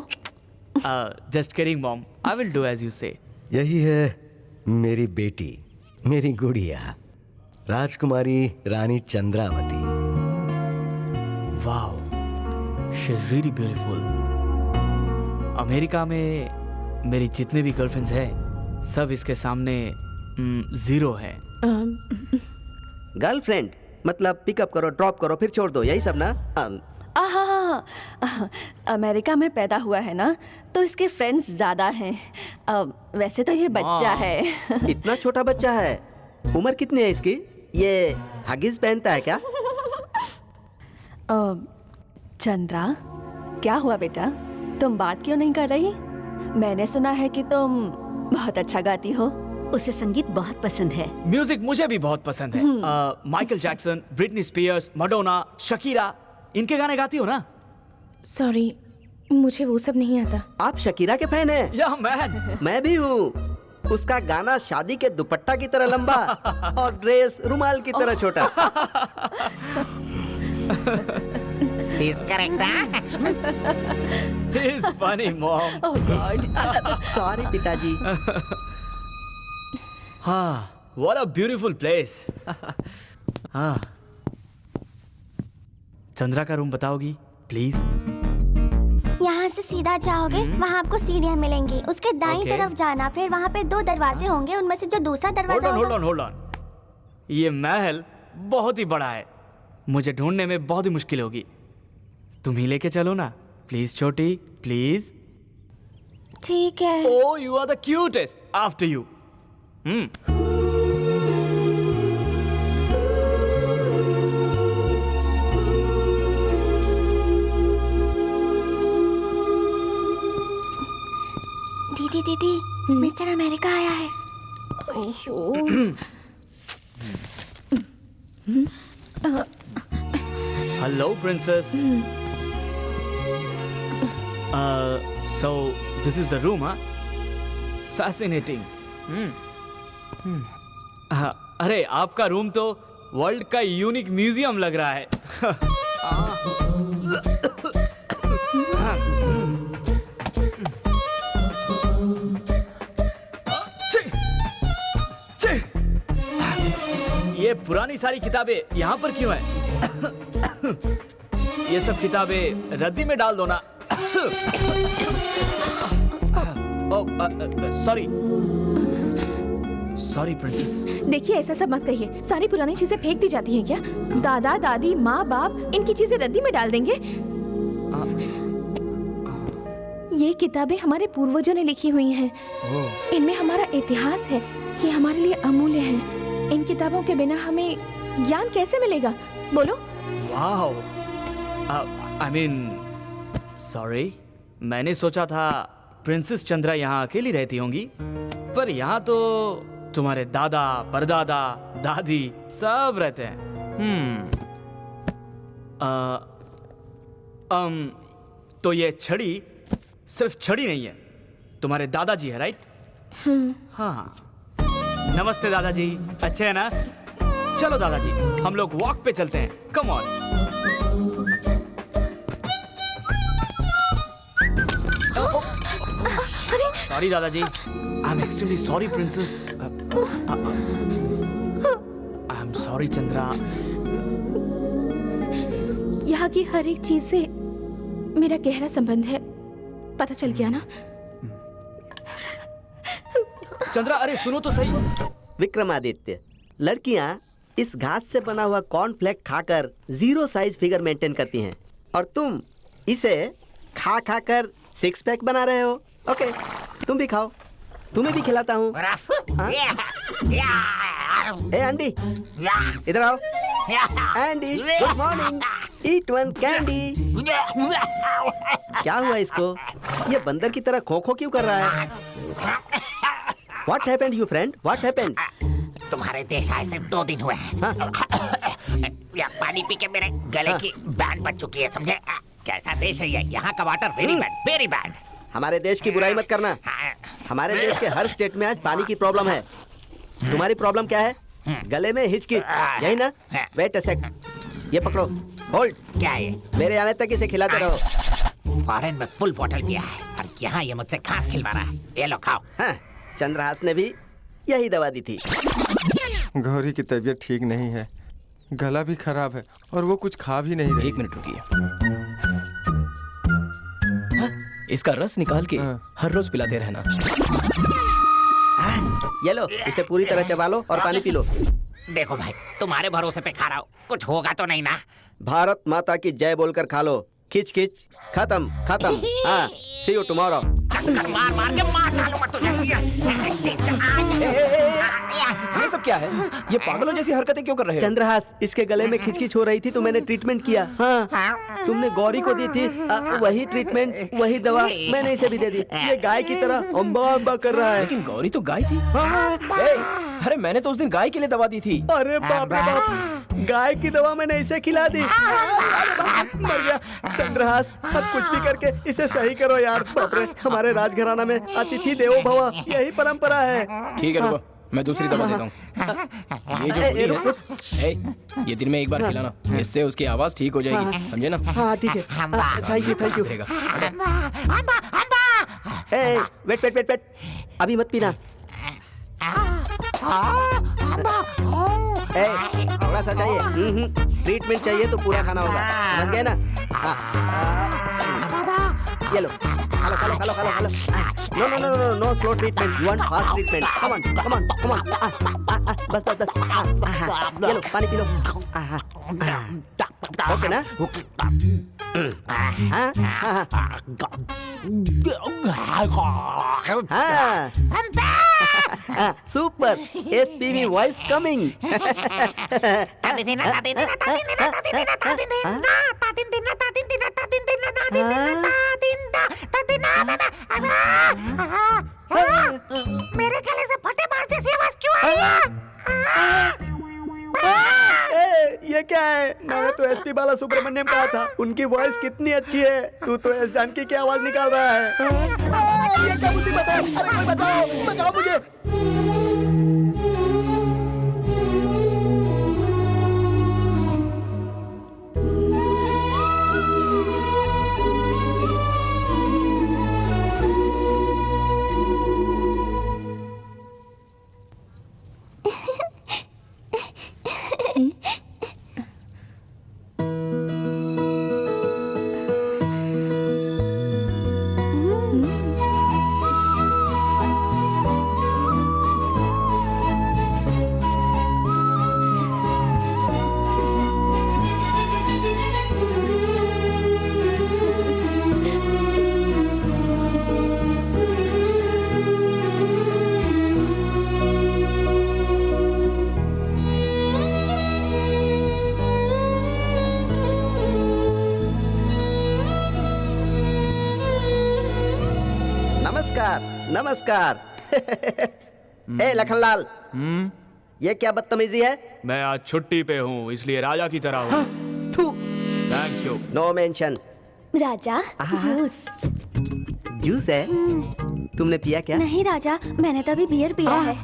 Just kidding, mom. I will do as you say. यही है मेरी बेटी, मेरी गुड़िया, राजकुमारी Rani Chandravati. Wow, she's really beautiful. America में मेरी जितने भी गर्लफ्रेंड्स हैं, सब इसके सामने जीरो है। गर्लफ्रेंड मतलब पिकअप करो, ड्रॉप करो, फिर छोड़ दो, यही सब ना? अमेरिका में पैदा हुआ है ना, तो इसके फ्रेंड्स ज्यादा हैं। वैसे तो ये बच्चा है। इतना छोटा बच्चा है? उम्र कितनी है इसकी? ये हगिस पहनता है क्या? चंद्रा, क्या हुआ बेटा? तुम बात क्यों नहीं कर रही? मैंने सुना है कि तुम बहुत अच्छा गाती हो। उसे संगीत बहुत पसंद है। म्यूजिक मुझे भी बहुत पसंद है। Michael Jackson, Britney Spears, Madonna, Shakira, इनके गाने गाती हो ना? सॉरी, मुझे वो सब नहीं आता। आप शकीरा के फैन हैं? या मैन, मैं भी हूँ। उसका गाना शादी के दुपट्टा की तरह लंबा और ड्रेस रुमाल की तरह छोटा। He's correct, huh? He's funny, mom. Oh God. Sorry पिताजी। हाँ, what a beautiful place. हाँ, चंद्रा का रूम बताओगी, प्लीज? यहाँ से सीधा जाओगे वहाँ आपको सीढ़ियाँ मिलेंगी। उसके दाईं Okay. तरफ जाना, फिर वहाँ पे 2 दरवाजे होंगे, उनमें से जो दूसरा दरवाजा होगा। Hold on. ये महल बहुत ही बड़ा है, मुझे ढूंढने में बहुत ही मुश्किल होगी। तुम ही लेके चलो ना प्लीज छोटी, प्लीज। ठीक है। Oh you are the cutest, after you. दीदी दीदी, मिस्टर अमेरिका आया है। Hello princess. So this is the room, huh? Fascinating. अरे आपका रूम तो वर्ल्ड का यूनिक म्यूजियम लग रहा है। ये पुरानी सारी किताबें यहाँ पर क्यों हैं? ये सब किताबें रद्दी में डाल दो ना। Sorry princess. देखिए ऐसा सब मत कहिए, सारी पुरानी चीजें फेंक दी जाती हैं क्या? दादा दादी माँ बाप इनकी चीजें रद्दी में डाल देंगे? ये किताबें हमारे पूर्वजों ने लिखी हुई हैं। इनमें हमारा इतिहास है, ये हमारे लिए अमूल्य है। इन किताबों के बिना हमें ज्ञान कैसे मिलेगा? बोलो। वाओ, आई मीन सॉरी, मैंने सोचा था प्रिंसेस चंद्रा यहाँ अकेली रहती होंगी, पर यहाँ तो तुम्हारे दादा परदादा दादी सब रहते हैं। तो ये छड़ी सिर्फ छड़ी नहीं है, तुम्हारे दादाजी है, राइट? हाँ। नमस्ते दादाजी, अच्छे हैं ना? चलो दादाजी हम लोग वॉक पे चलते हैं, कम ऑन। सॉरी दादाजी, I am extremely sorry princess. I am sorry Chandra. यहाँ की हर एक चीज से मेरा गहरा संबंध है, पता चल गया ना? चंद्रा अरे सुनो तो सही। विक्रमादित्य, लड़कियां इस घास से बना हुआ कॉर्नफ्लेक्स खाकर 0 साइज फिगर मेंटेन करती हैं, और तुम इसे खा खा कर 6 पैक बना रहे हो। ओके, तुम भी खाओ, तुम्हें भी खिलाता हूँ। ए एंडी, इधर आओ। Andy, good morning. ईट वन कैंडी। क्या हुआ इसको? ये बंदर की तरह खो खो क्यों कर रहा है? What happened, you friend? What happened? तुम्हारे देश आए सिर्फ 2 दिन हुए हैं। या पानी पी के मेरे गले की बैंड बच चुकी है, समझे? कैसा देश है ये? यहाँ का water very bad, very bad. हमारे देश की बुराई मत करना। हमारे देश के हर स्टेट में आज पानी की प्रॉब्लम है। तुम्हारी प्रॉब्लम क्या है? गले में हिचकी, यही ना? वेट अ सेक, ये पकड़ो, होल्ड। क्या है? मेरे आने तक इसे खिलाते रहो। फॉरेन में फुल बोतल पिया है और यहाँ ये मुझसे घास खिलवा रहा है। ये लो खाओ। चंद्रहास ने भी यही दवा दी थी। गौरी की तबीयत ठीक नहीं है, गला भी खराब है और वो कुछ खा भी नहीं रही। 1 मिनट रुकिए। इसका रस निकाल के हर रोज पिलाते रहना। ये लो, इसे पूरी तरह चबा लो और पानी पी लो। देखो भाई, तुम्हारे भरोसे पे खा रहा हूँ, कुछ होगा तो नहीं ना? भारत माता की जय बोलकर खा लो। खिच खिच, खत्म खत्म। हाँ, सी यू टुमारो। चक्कर मार मार के मार डालूंगा तुझे। ये सब क्या है? ये पागलों जैसी हरकतें क्यों कर रहे हो? चंद्रहास, इसके गले में खिचखिच हो रही थी तो मैंने ट्रीटमेंट किया। हाँ, तुमने गौरी को दी थी वही ट्रीटमेंट, वही दवा मैंने इसे भी दे दी। ये गाय की तरह अम्बा अम्बा कर रहा है। लेकिन गौरी तो गाय थी। अरे मैंने तो उस दिन गाय के लिए दवा दी थी। अरे बाप रे बाप, गाय की दवा मैंने इसे खिला दी। मर गया। चंद्रहास, अब कुछ भी करके इसे सही करो यार। बाप रे, हमारे राजघराना में अतिथि देवो भव, यही परंपरा है। ठीक है रुको, मैं दूसरी दवा देता हूँ। ये जो गोली है, ये दिन में 1 बार खिलाना, इससे उसकी आवाज ठीक हो जाएगी, समझे ना? हाँ ठीक है, thank you thank you. Wait wait wait wait, अभी मत पीना। थोड़ा सा चाहिए। ट्रीटमेंट चाहिए तो पूरा खाना होगा, समझ गए ना? ये लो। Hello. No slow treatment, you want fast treatment. Come on. बस। ये लो, पानी पी लो। ओके ना? Super, SPV voice coming. मेरे गले से फटे बाज जैसी आवाज क्यों आ रही है? ये क्या है? मैंने तो एसपी बाला सुब्रमण्यम कहा था। उनकी वॉइस कितनी अच्छी है। तू तो एस जानकी की आवाज निकाल रहा है। ये क्या मुसीबत है? अरे कोई बचाओ मुझे। नमस्कार। ए लखनलाल, ये क्या बदतमीजी है? मैं आज छुट्टी पे हूँ, इसलिए राजा की तरह हूँ। Thank you. No mention. Raja, juice है? तुमने पिया क्या? नहीं राजा, मैंने तो अभी बियर पिया है।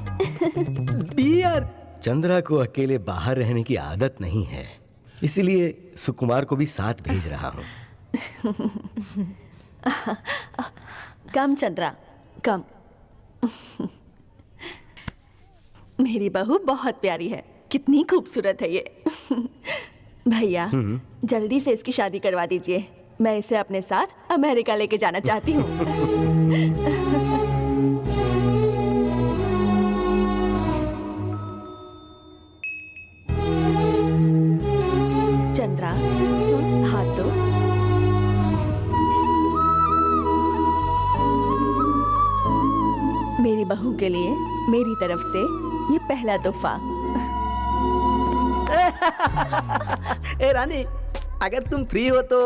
बियर? चंद्रा को अकेले बाहर रहने की आदत नहीं है, इसलिए सुकुमार को भी साथ भेज रहा हूँ। कम चंद्रा, कम। मेरी बहू बहुत प्यारी है, कितनी खूबसूरत है ये। भैया, जल्दी से इसकी शादी करवा दीजिए। मैं इसे अपने साथ अमेरिका लेके जाना चाहती हूँ। चंद्रा, हाथ दो। मेरी बहू के लिए मेरी तरफ से ये पहला तोहफा। ए रानी, अगर तुम फ्री हो तो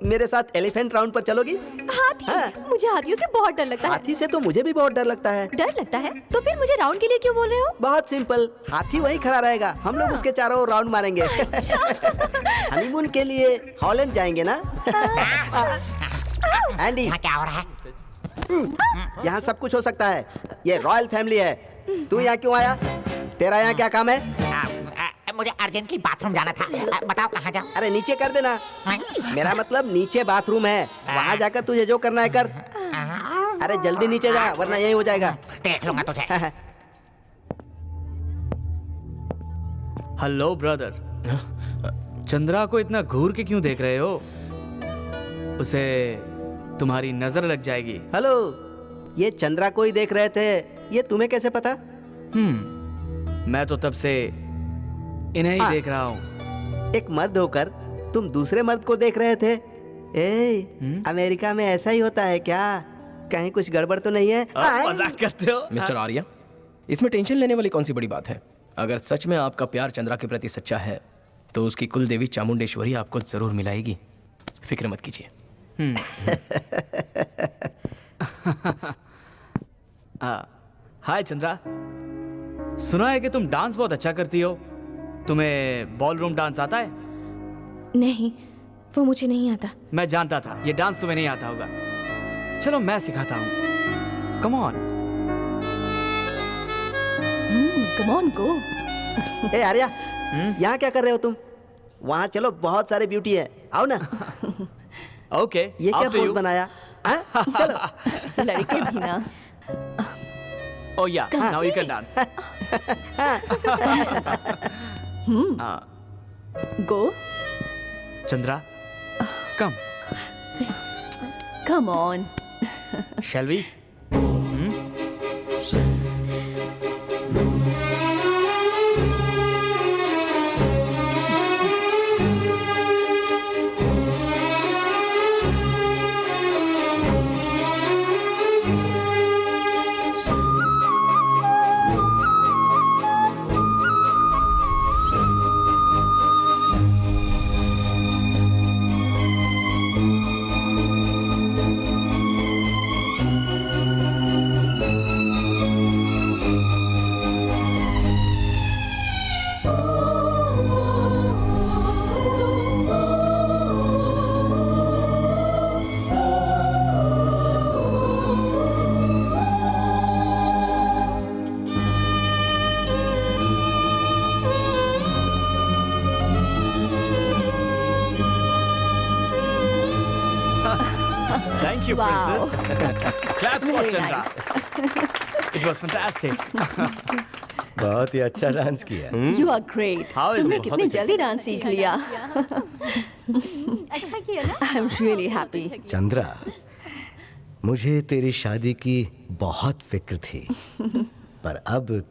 मेरे साथ एलिफेंट राउंड पर चलोगी? हाथी? मुझे हाथियों से बहुत डर लगता है। हाथी से तो मुझे भी बहुत डर लगता है। डर लगता है? तो फिर मुझे राउंड के लिए क्यों बोल रहे हो? बहुत सिंपल, हाथी वहीं खड़ा रहेगा, हम लोग उसके चारों राउंड मारेंगे। हनीमून के लिए हॉलैंड जाएंगे ना? एंडी, क्या हो रहा है? यहाँ सब कुछ हो सकता है, ये रॉयल फैमिली है। तू यहाँ क्यों आया? तेरा यहाँ क्या काम है? मुझे अर्जेंटली बाथरूम जाना था। बताओ कहाँ जाऊँ? अरे नीचे कर देना। मेरा मतलब नीचे बाथरूम है, वहाँ जाकर तुझे जो करना है कर। अरे जल्दी नीचे जा, वरना यही हो जाएगा। देख लूंगा तुझे। हेलो ब्रदर, चंद्रा को इतना घूर के क्यों देख रहे हो? उसे तुम्हारी नजर लग जाएगी। हेलो, ये चंद्रा को ही देख रहे थे, ये तुम्हें कैसे पता? मैं तो तब से इन्हें ही देख रहा हूँ। एक मर्द होकर तुम दूसरे मर्द को देख रहे थे? अमेरिका में ऐसा ही होता है क्या? कहीं कुछ गड़बड़ तो नहीं है? मजाक करते हो? मिस्टर आर्या, इसमें टेंशन लेने वाली कौन सी बड़ी बात है? अगर सच में आपका प्यार चंद्रा के प्रति सच्चा है तो उसकी कुल देवी चामुंडेश्वरी आपको जरूर मिलाएगी, फिक्र मत कीजिए। हाय चंद्रा, सुना है कि तुम डांस बहुत अच्छा करती हो। तुम्हें बॉल रूम डांस आता है? नहीं, वो मुझे नहीं आता। मैं जानता था ये डांस तुम्हें नहीं आता होगा। चलो मैं सिखाता हूँ। Come on. Come on go. Hey Arya, यहाँ क्या कर रहे हो तुम? वहाँ चलो, बहुत सारे ब्यूटी है, आओ ना। ओके, ये क्या पोज बनाया? चलो। लड़के भी ना। Oh yeah, now you can dance. Go. Chandra, come. Come on. Shall we? Thank you, Wow. Princess. Clap for Very Chandra. nice. It was fantastic. बहुत ही अच्छा डांस किया। You are great. How is तुमने it? कितनी जल्दी dance सीख लिया। अच्छा किया ना? I am really happy. Chandra, मुझे तेरी शादी की बहुत फिक्र थी, पर अब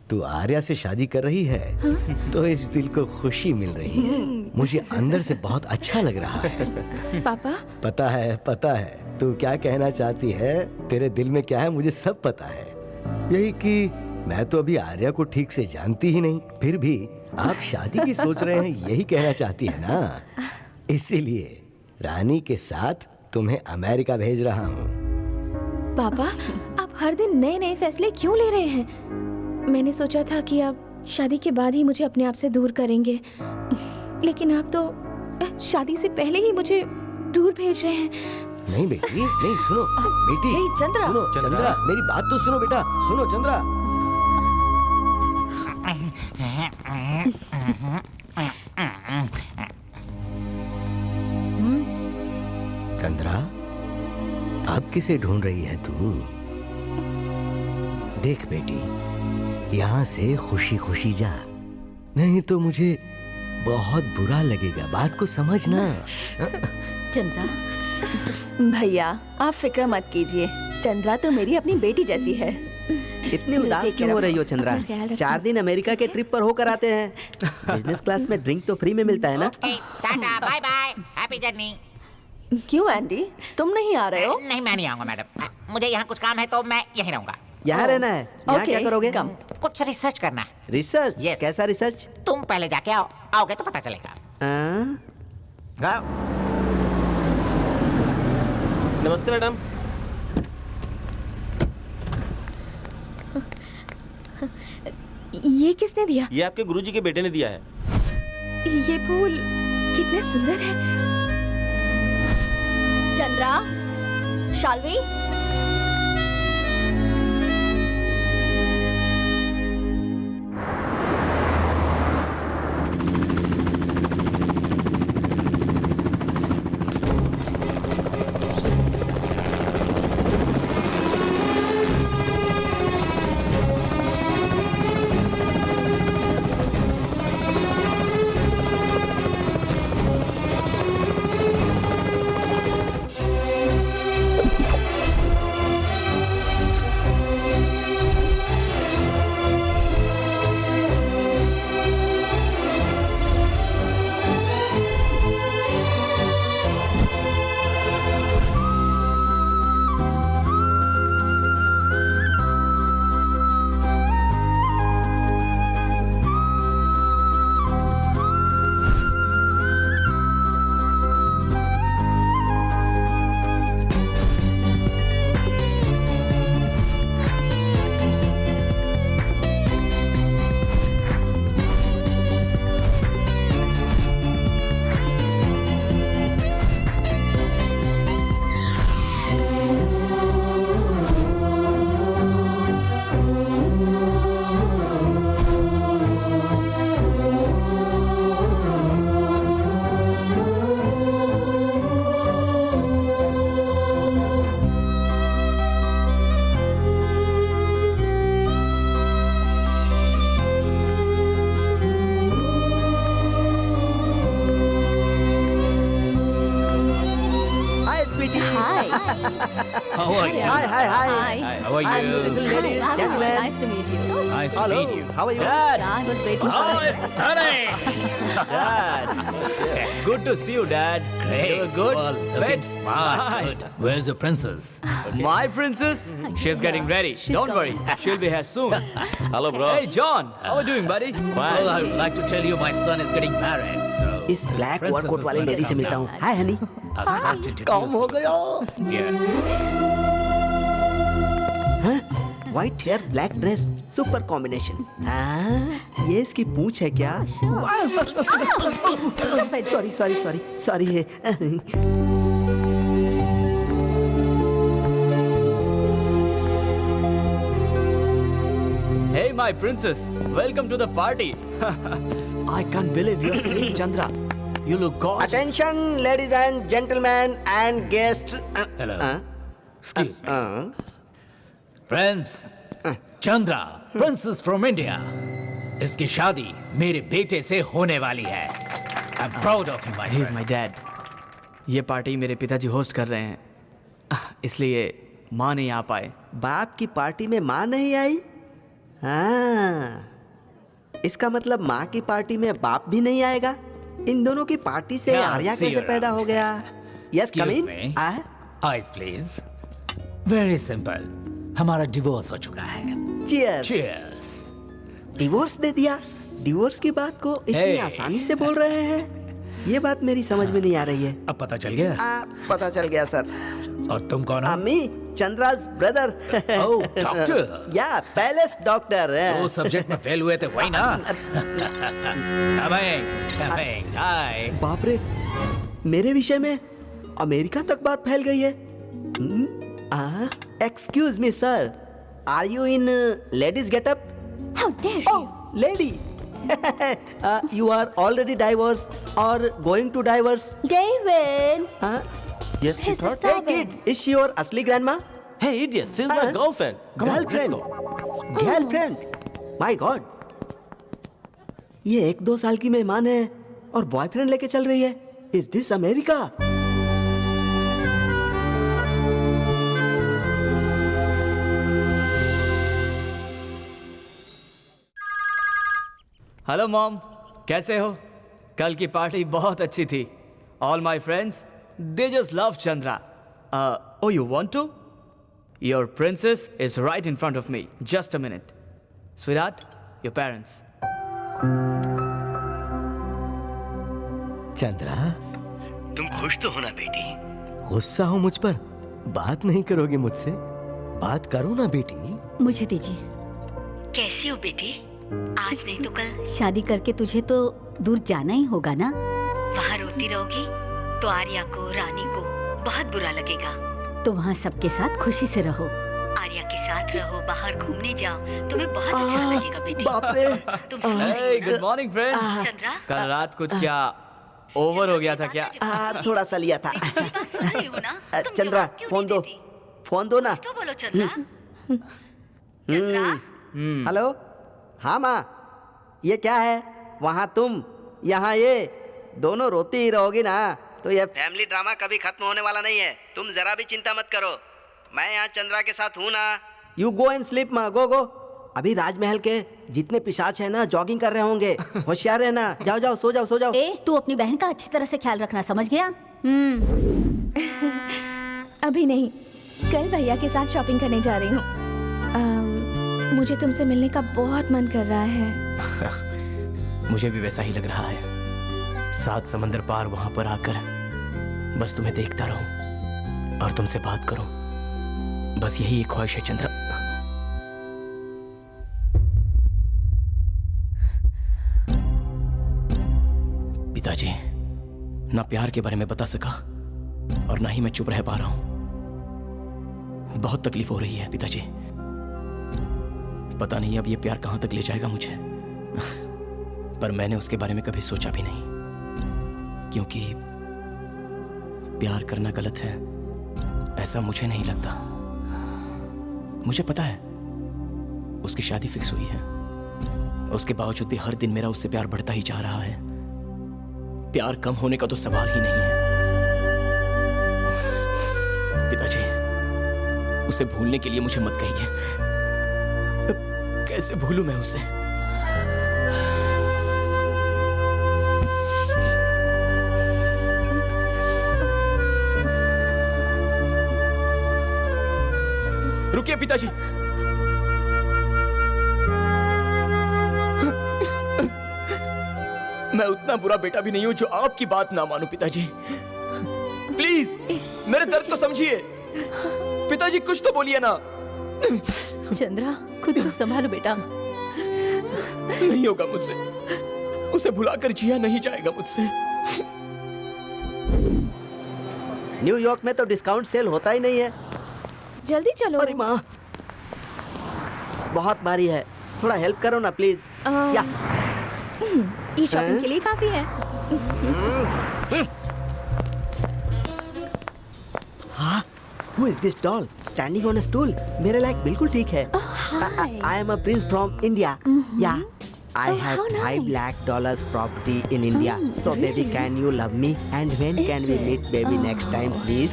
तू आर्या से शादी कर रही है तो इस दिल को खुशी मिल रही है। मुझे अंदर से बहुत अच्छा लग रहा है। पापा, पता है तू क्या कहना चाहती है, तेरे दिल में क्या है मुझे सब पता है। यही कि मैं तो अभी आर्या को ठीक से जानती ही नहीं, फिर भी आप शादी की सोच रहे हैं, यही कहना चाहती है ना। इसीलिए रानी के साथ तुम्हें अमेरिका भेज रहा हूँ। पापा, आप हर दिन नए नए फैसले क्यों ले रहे हैं? मैंने सोचा था कि आप शादी के बाद ही मुझे अपने आप से दूर करेंगे, लेकिन आप तो शादी से पहले ही मुझे दूर भेज रहे हैं। नहीं बेटी, नहीं, सुनो बेटी, हे चंद्रा, सुनो चंद्रा, मेरी बात तो सुनो बेटा, सुनो चंद्रा। चंद्रा, अब किसे ढूंढ रही है तू? देख बेटी, यहाँ से खुशी खुशी जा, नहीं तो मुझे बहुत बुरा लगेगा, बात को समझना। चंद्रा, भैया आप फिक्र मत कीजिए, चंद्रा तो मेरी अपनी बेटी जैसी है। इतनी उदास क्यों हो रही हो चंद्रा? 4 दिन अमेरिका के ट्रिप पर होकर आते हैं। बिजनेस क्लास में ड्रिंक तो फ्री में मिलता है ना। Tata, bye bye, happy journey. क्यों आंटी, तुम नहीं आ रहे हो? नहीं, मैं नहीं आऊंगा मैडम, मुझे यहाँ कुछ काम है तो मैं यहीं रहूंगा। यहाँ रहना है? यहाँ क्या करोगे? कुछ रिसर्च करना है। रिसर्च? Yes. कैसा रिसर्च? तुम पहले जाके आओ, आओगे तो पता चलेगा। नमस्ते मैडम। ये किसने दिया? ये आपके गुरुजी के बेटे ने दिया है। ये फूल कितने सुंदर है। Chandra, Shalvi, How are you? Hi, hi, hi. How are Hi, you? beautiful ladies, gentlemen. Nice to meet you. Nice to Hello. meet you. How are you? Dad. I was waiting for Oh, you. Sonny. Dad. Good to see you, Dad. Great. You good? Well, looking Fit? smart. Nice. Good. Where's the princess? My princess? She's getting ready. Don't worry. She'll be here soon. Hello, bro. Hey, John. How are you doing, buddy? Well, I would like to tell you my son is getting married, so... इस black overcoat वाली lady से मिलता हूँ. Hi honey. काम हो गया. White hair black dress super combination. हाँ, ये इसकी पूंछ है क्या? सॉरी सॉरी सॉरी सॉरी है. Hey, my princess. Welcome to the party. I can't believe you're seeing Chandra. You look gorgeous. Attention, ladies and gentlemen and guests. Hello. Excuse me. Friends, Chandra, princess from India. इसकी शादी मेरे बेटे से होने वाली है. I'm proud of him, my He's son. my dad. ये party मेरे पिताजी होस्ट कर रहे हैं, इसलिए माँ नहीं आ पाए. बाप की पार्टी में माँ नहीं आई? हाँ, इसका मतलब माँ की पार्टी में बाप भी नहीं आएगा. इन दोनों की पार्टी से Yeah, आर्या see कैसे you पैदा around. हो गया? Yes, come Excuse in. me. Eyes, please. Very simple. हमारा डिवोर्स हो चुका है. Cheers. Cheers. डिवोर्स दे दिया? डिवोर्स की बात को इतनी Hey. आसानी से बोल रहे हैं? ये बात मेरी समझ में नहीं आ रही है. अब पता चल गया. पता चल गया सर. और तुम कौन हो? अम्मी, चंद्रा's ब्रदर. Oh, doctor. या पैलेस डॉक्टर. तो सब्जेक्ट में फेल हुए थे वही ना? Coming. Hi. बाप रे, मेरे विषय में अमेरिका तक बात फैल गई है. Excuse me sir, are you in ladies getup? How dare you? Lady. You are already divorced or going to divorce? David. Yes, she He's thought. Hey disturbing. kid, is she your asli grandma? Hey, idiot! She's my girlfriend. Come on, Girlfriend. let's go. Girlfriend. My God. ये 1-2 साल की मेहमान है और boyfriend लेके चल रही है. Is this America? Hello mom, कैसे हो? कल की पार्टी बहुत अच्छी थी. All my friends, they just love Chandra. Oh, you want to? Your princess is right in front of me. Just a minute. Sweetheart, your parents. Chandra, तुम खुश तो हो ना बेटी? गुस्सा हो मुझ पर? बात नहीं करोगे मुझसे? बात करो ना बेटी. मुझे दीजिए. कैसी हो बेटी? आज नहीं तो कल शादी करके तुझे तो दूर जाना ही होगा ना. वहाँ रोती रहोगी तो आर्या को, रानी को बहुत बुरा लगेगा. तो वहाँ सबके साथ खुशी से रहो. आर्या के साथ रहो, बाहर घूमने जाओ, तुम्हें बहुत अच्छा लगेगा बेटी. बाप रे. Hey, good morning, friend. Chandra, कल रात कुछ क्या ओवर हो गया था क्या? थोड़ा सा लिया था. सुन रही हो ना? तुम चंद्रा, जवाब क्यों फोन नहीं दो. देती? फोन दो ना. तो बोलो चंद्रा. चंद्रा, हेलो. हाँ माँ, ये क्या है? वहाँ तुम, यहाँ ये. दोनों रोती ही रहोगी ना, तो ये फैमिली ड्रामा कभी खत्म होने वाला नहीं है. तुम जरा भी चिंता मत करो, मैं यहाँ चंद्रा के साथ हूँ ना. यू गो एंड स्लीप माँ, गो गो. अभी राजमहल के जितने पिशाच है ना जॉगिंग कर रहे होंगे. होशियार रहना. जाओ जाओ, सो जाओ, सो जाओ. तू अपनी बहन का अच्छी तरह से ख्याल रखना, समझ गया? अभी नहीं, कल भैया के साथ शॉपिंग करने जा रही हूँ. मुझे तुमसे मिलने का बहुत मन कर रहा है. मुझे भी वैसा ही लग रहा है. 7 समंदर पार वहां पर आकर बस तुम्हें देखता रहूं और तुमसे बात करूं. बस यही एक ख्वाहिश है चंद्रा. पिताजी, ना प्यार के बारे में बता सका और ना ही मैं चुप रह पा रहा हूं. बहुत तकलीफ हो रही है पिताजी. पता नहीं अब ये प्यार कहां तक ले जाएगा मुझे. पर मैंने उसके बारे में कभी सोचा भी नहीं, क्योंकि प्यार करना गलत है ऐसा मुझे नहीं लगता. मुझे पता है उसकी शादी फिक्स हुई है. उसके बावजूद भी हर दिन मेरा उससे प्यार बढ़ता ही जा रहा है. प्यार कम होने का तो सवाल ही नहीं है. पिताजी, उसे भूलने के लिए मुझे मत कहिए। कैसे भूलूं मैं उसे? रुकिए पिताजी। मैं उतना बुरा बेटा भी नहीं हूं जो आपकी बात ना मानूं पिताजी। प्लीज मेरे दर्द को समझिए। पिताजी कुछ तो बोलिए ना। चंद्रा, खुद को संभालो बेटा। नहीं होगा मुझसे, उसे भुलाकर जिया नहीं जाएगा मुझसे। न्यूयॉर्क में तो डिस्काउंट सेल होता ही नहीं है। जल्दी चलो। अरे माँ, बहुत भारी है, थोड़ा हेल्प करो ना प्लीज। या ये शॉपिंग के लिए काफी है। हाँ, who is this doll standing on a stool? मेरे लायक बिल्कुल ठीक है। I am a prince from India. Yeah, I have $5 lakh property in India. So baby, can you love me? And when can we meet, baby, next time, please?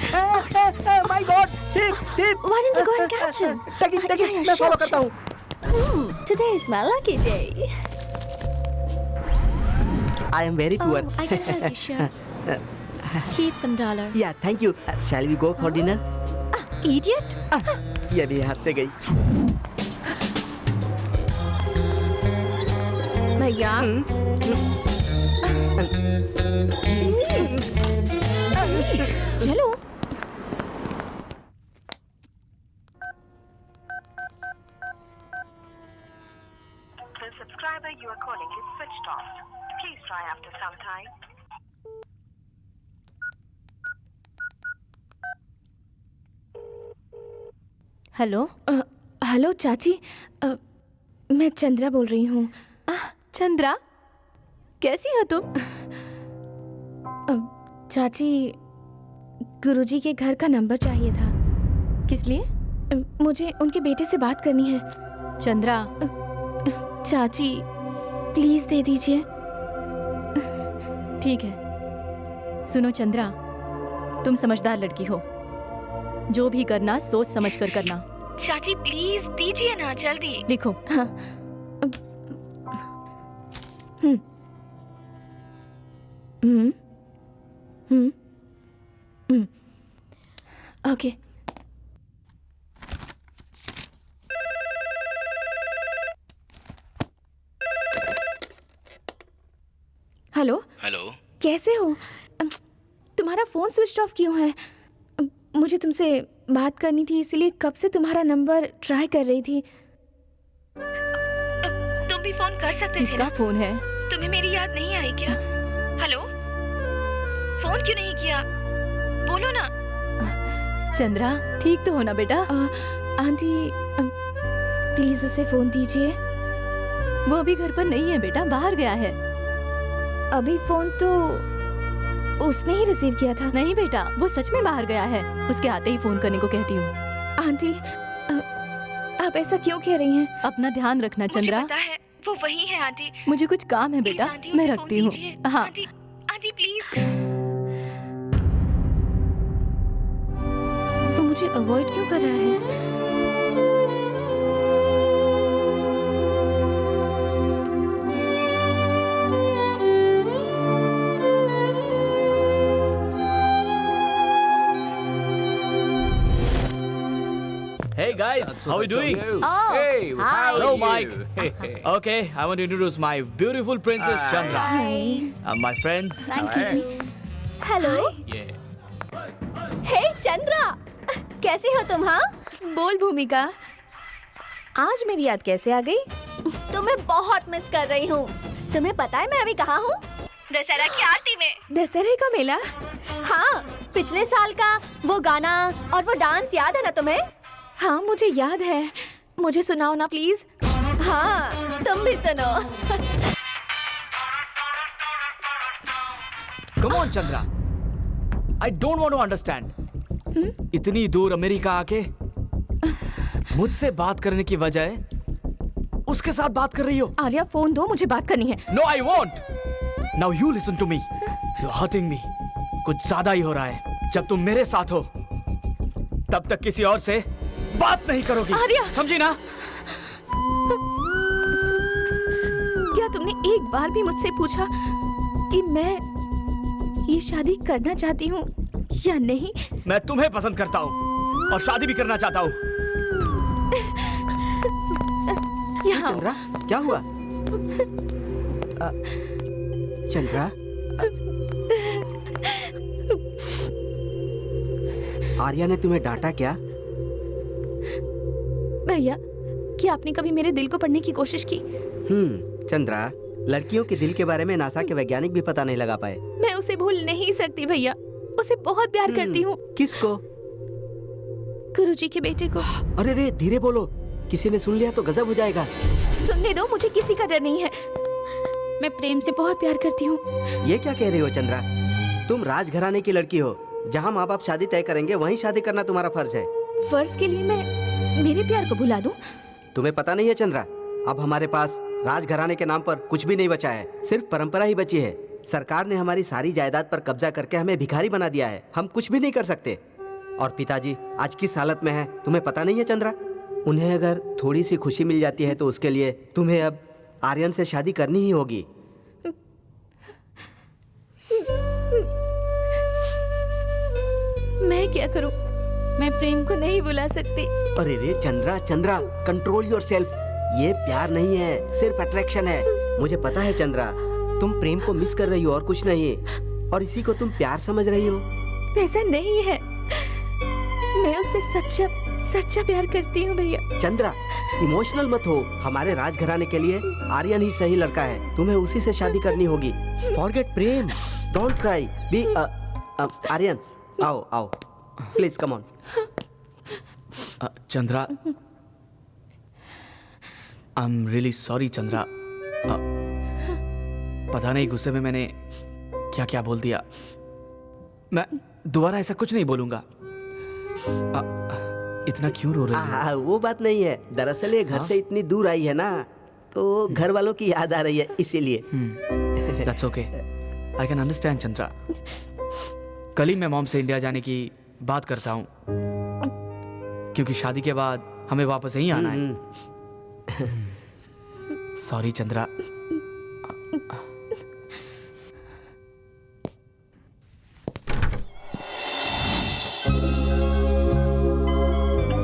My God, tip, tip. Why didn't you go and catch him? Take it, मैं follow करता हूँ। Today is my lucky day. I am very poor. I can help you, sure. Keep some dollar. Yeah, thank you. Shall we go for dinner? Idiot! ये भी हाथ से गई। भैया। चलो। The subscriber you are calling is switched off. Please try after some time. Hello. Hello चाची, मैं चंद्रा बोल रही हूँ। चंद्रा, कैसी हो तुम? चाची, गुरुजी के घर का नंबर चाहिए था। किस लिए? मुझे उनके बेटे से बात करनी है। चंद्रा। चाची, प्लीज दे दीजिए। ठीक है। सुनो चंद्रा, तुम समझदार लड़की हो, जो भी करना सोच समझ कर करना। चाची प्लीज दीजिए ना, जल्दी लिखो। हाँ। ओके। हेलो। हेलो। कैसे हो? तुम्हारा फोन स्विच ऑफ क्यों है? मुझे तुमसे बात करनी थी, इसलिए कब से तुम्हारा नंबर ट्राई कर रही थी। तुम भी फोन कर सकते थे ना? किसका फोन है? तुम्हें मेरी याद नहीं आई क्या? हेलो, फोन क्यों नहीं किया? बोलो ना। चंद्रा, ठीक तो हो ना बेटा? आंटी, प्लीज उसे फोन दीजिए। वो अभी घर पर नहीं है बेटा, बाहर गया है। अभी फोन तो उसने ही रिसीव किया था। नहीं बेटा, वो सच में बाहर गया है। उसके आते ही फोन करने को कहती हूँ। आंटी, आप ऐसा क्यों कह रही हैं? अपना ध्यान रखना चंद्रा। मुझे पता है वो वही है आंटी। मुझे कुछ काम है बेटा, मैं रखती हूँ। हाँ आंटी, आंटी प्लीज। वो मुझे अवॉइड क्यों कर रहा है? Hey guys, how are you doing? Oh, Hey, hi. hello Mike. Okay, I want to introduce my beautiful princess Chandra. Hi. My friends. Excuse me. Hello. Hey Chandra, कैसी हो तुम? हाँ, बोल भूमिका, आज मेरी याद कैसे आ गई? तुम्हें बहुत मिस कर रही हूँ। तुम्हें पता है मैं अभी कहाँ हूँ? दशहरा की आरती में। दशहरे का मेला? हाँ, पिछले साल का वो गाना और वो डांस याद है ना तुम्हें? हाँ, मुझे याद है। मुझे सुनाओ ना प्लीज। हाँ, तुम भी सुनो। Come on Chandra. I don't want to understand. इतनी दूर अमेरिका आके मुझसे बात करने की बजाय उसके साथ बात कर रही हो। आर्या, फोन दो, मुझे बात करनी है। No, I won't. Now you listen to me. You're hurting me. कुछ ज्यादा ही हो रहा है। जब तुम मेरे साथ हो, तब तक किसी और से बात नहीं करोगी, आर्या! समझी ना? क्या तुमने एक बार भी मुझसे पूछा कि मैं ये शादी करना चाहती हूँ या नहीं? मैं तुम्हें पसंद करता हूँ और शादी भी करना चाहता हूँ। यहाँ चंद्रा, क्या हुआ? चंद्रा, आर्या ने तुम्हें डांटा क्या? भैया, क्या आपने कभी मेरे दिल को पढ़ने की कोशिश की? चंद्रा, लड़कियों के दिल के बारे में नासा के वैज्ञानिक भी पता नहीं लगा पाए। मैं उसे भूल नहीं सकती भैया, उसे बहुत प्यार करती हूँ। किसको? गुरुजी के बेटे को। अरे रे, धीरे बोलो, किसी ने सुन लिया तो गजब हो जाएगा। सुनने दो, मुझे किसी का डर नहीं है। मैं प्रेम से बहुत प्यार करती हूँ। ये क्या कह रही हो चंद्रा? तुम राजघराने की लड़की हो, जहाँ माँ बाप शादी तय करेंगे वहीं शादी करना तुम्हारा फर्ज है। फर्ज के लिए मैं मेरे प्यार को भुला दूं? तुम्हें पता नहीं है चंद्रा, अब हमारे पास राजघराने के नाम पर कुछ भी नहीं बचा है, सिर्फ परंपरा ही बची है। सरकार ने हमारी सारी जायदाद पर कब्जा करके हमें भिखारी बना दिया है, हम कुछ भी नहीं कर सकते। और पिताजी आज किस हालत में है तुम्हें पता नहीं है चंद्रा? उन्हें अगर थोड़ी सी खुशी मिल जाती है तो उसके लिए तुम्हें अब आर्यन से शादी करनी ही होगी। मैं क्या करूं? मैं प्रेम को नहीं बुला सकती। अरे रे चंद्रा, चंद्रा, कंट्रोल योरसेल्फ। ये प्यार नहीं है, सिर्फ अट्रैक्शन है। मुझे पता है चंद्रा, तुम प्रेम को मिस कर रही हो और कुछ नहीं, और इसी को तुम प्यार समझ रही हो। ऐसा नहीं है, मैं उससे सच्चा सच्चा प्यार करती हूँ भैया। चंद्रा, इमोशनल मत हो, हमारे राजघराने के लिए आर्यन ही सही लड़का है, तुम्हें उसी से शादी करनी होगी। Forget Prem, don't cry, be Aryan, आओ आओ, please come on. Chandra, I am really sorry Chandra. पता नहीं गुस्से में मैंने क्या क्या बोल दिया। मैं दोबारा ऐसा कुछ नहीं बोलूंगा। इतना क्यों रो रही है? वो बात नहीं है, दरअसल ये घर से इतनी दूर आई है ना, तो घर वालों की याद आ रही है इसीलिए। That's okay. I can understand Chandra. कल ही मैं मॉम से इंडिया जाने की बात करता हूँ, क्योंकि शादी के बाद हमें वापस यहीं आना है। Sorry Chandra.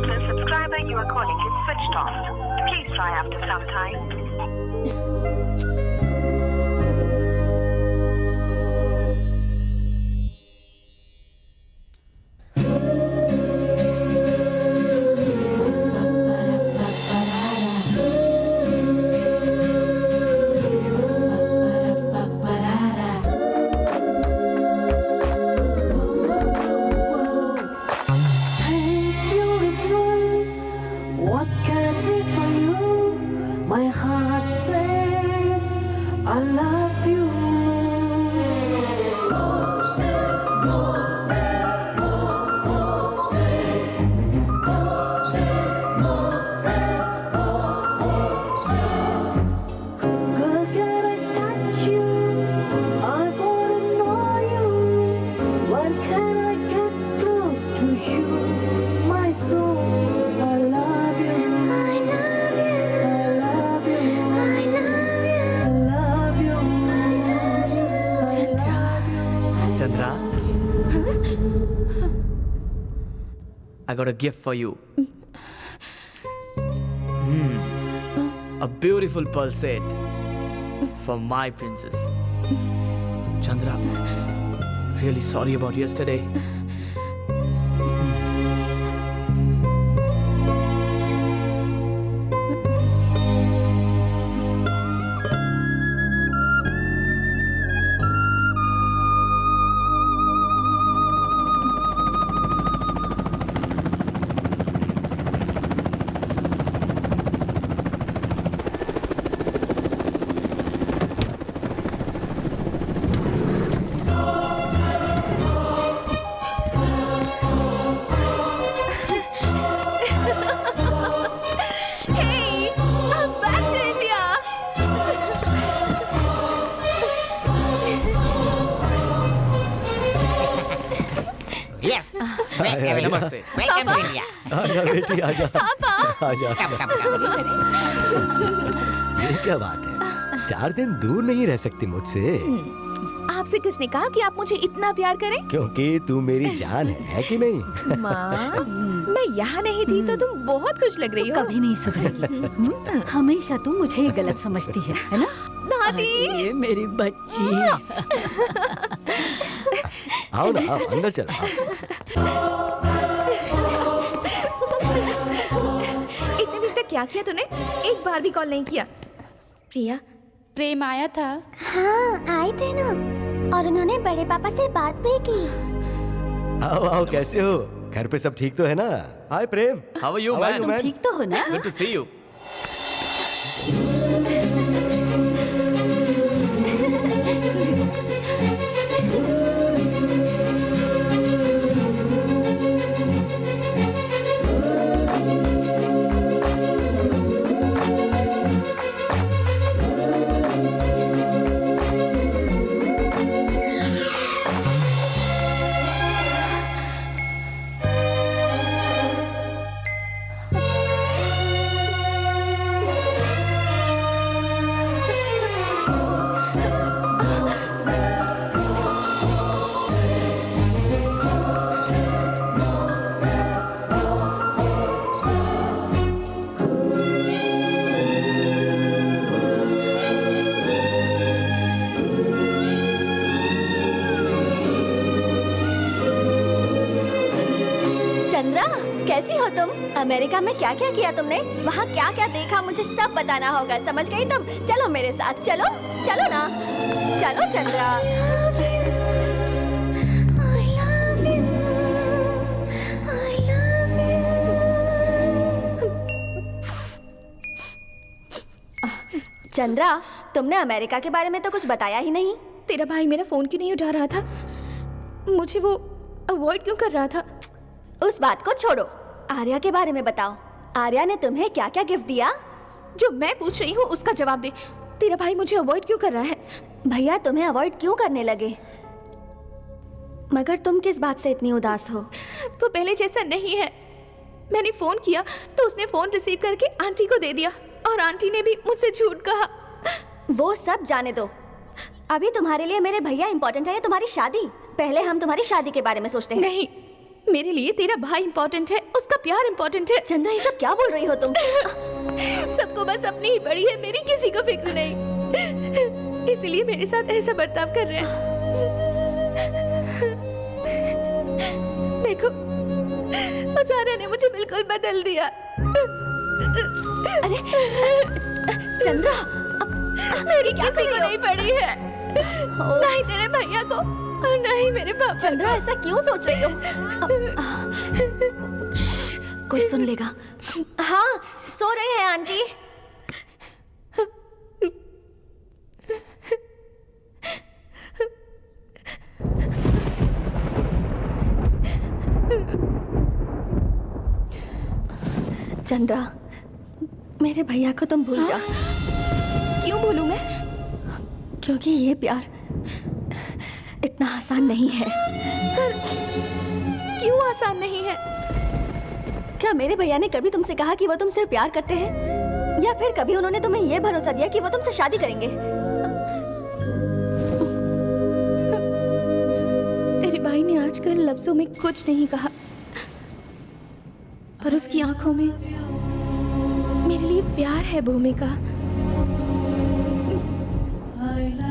The subscriber you are calling is switched off. Please try after some time. What can I say for you? My heart says I love you. Girl, can I touch you? I wanna know you. When can I get close to you? My soul, I love you. I love you. I love you. I love you. I love you. I love you. Chandra, I got a gift for you. A beautiful pearl set for my princess. Chandra, really sorry about yesterday. Yes नमस्ते। Welcome to India. आजा बेटी आजा आजा। ये क्या बात है, 4 दिन दूर नहीं रह सकती मुझसे? आपसे किसने कहा कि आप मुझे इतना प्यार करें? क्योंकि तू मेरी जान है कि नहीं? माँ, मैं यहाँ नहीं थी तो तुम बहुत खुश लग रही हो। कभी नहीं सुधरेगी। हमेशा तू मुझे ही गलत समझती है ना? दादी, ये मेरी बच्ची। आओ ना, आओ, अंदर चल। इतने दिन तक क्या किया तूने? एक बार भी कॉल नहीं किया। प्रिया, प्रेम आया था। हाँ आए थे ना, और उन्होंने बड़े पापा से बात भी की। आओ आओ, कैसे हो? घर पे सब ठीक तो है ना? Hi Prem. How are you man? तुम ठीक तो हो ना? Good to see you. Chandra, कैसी हो तुम? अमेरिका में क्या क्या किया तुमने? वहाँ क्या क्या देखा मुझे सब बताना होगा, समझ गई तुम? चलो मेरे साथ, चलो चलो ना, चलो चंद्रा। चंद्रा, तुमने अमेरिका के बारे में तो कुछ बताया ही नहीं। तेरा भाई मेरा फोन क्यों नहीं उठा रहा था? मुझे वो अवॉइड क्यों कर रहा था? उस बात को छोड़ो, आर्या के बारे में बताओ। आर्या ने तुम्हें क्या क्या गिफ्ट दिया? जो मैं पूछ रही हूँ उसका जवाब दे। तेरा भाई मुझे अवॉइड क्यों कर रहा है? भैया तुम्हें अवॉइड क्यों करने लगे? मगर तुम किस बात से इतनी उदास हो? वो पहले जैसा नहीं है। मैंने फोन किया तो उसने फोन रिसीव करके आंटी को दे दिया, और आंटी ने भी मुझसे झूठ कहा। वो सब जाने दो, अभी तुम्हारे लिए मेरे भैया इम्पोर्टेंट है या तुम्हारी शादी? पहले हम तुम्हारी शादी के बारे में सोचते हैं। नहीं, मेरे लिए तेरा भाई इम्पोर्टेंट है, उसका प्यार इम्पोर्टेंट है। चंद्रा, ये सब क्या बोल रही हो तुम? सबको बस अपनी ही पड़ी है, मेरी किसी को फिक्र नहीं, इसलिए मेरे साथ ऐसा बर्ताव कर रहे हैं। देखो, उसारा ने मुझे बिल्कुल बदल दिया। अरे चंद्रा, मेरी किसी को नहीं पड़ी है, नहीं तेरे भैया को और नहीं मेरे पापा। चंद्रा, ऐसा क्यों सोच रही हो? कोई सुन लेगा। हाँ, सो रहे हैं आंटी। चंद्रा, मेरे भैया को तुम भूल जा। क्यों भूलूं मैं? क्योंकि ये प्यार इतना आसान नहीं है। क्यों आसान नहीं है? क्या मेरे भैया ने कभी तुमसे कहा कि वो तुमसे प्यार करते हैं? या फिर कभी उन्होंने तुम्हें ये भरोसा दिया कि वो तुमसे शादी करेंगे? तेरे भाई ने आजकल लफ्जों में कुछ नहीं कहा, पर उसकी आंखों में मेरे लिए प्यार है भूमिका।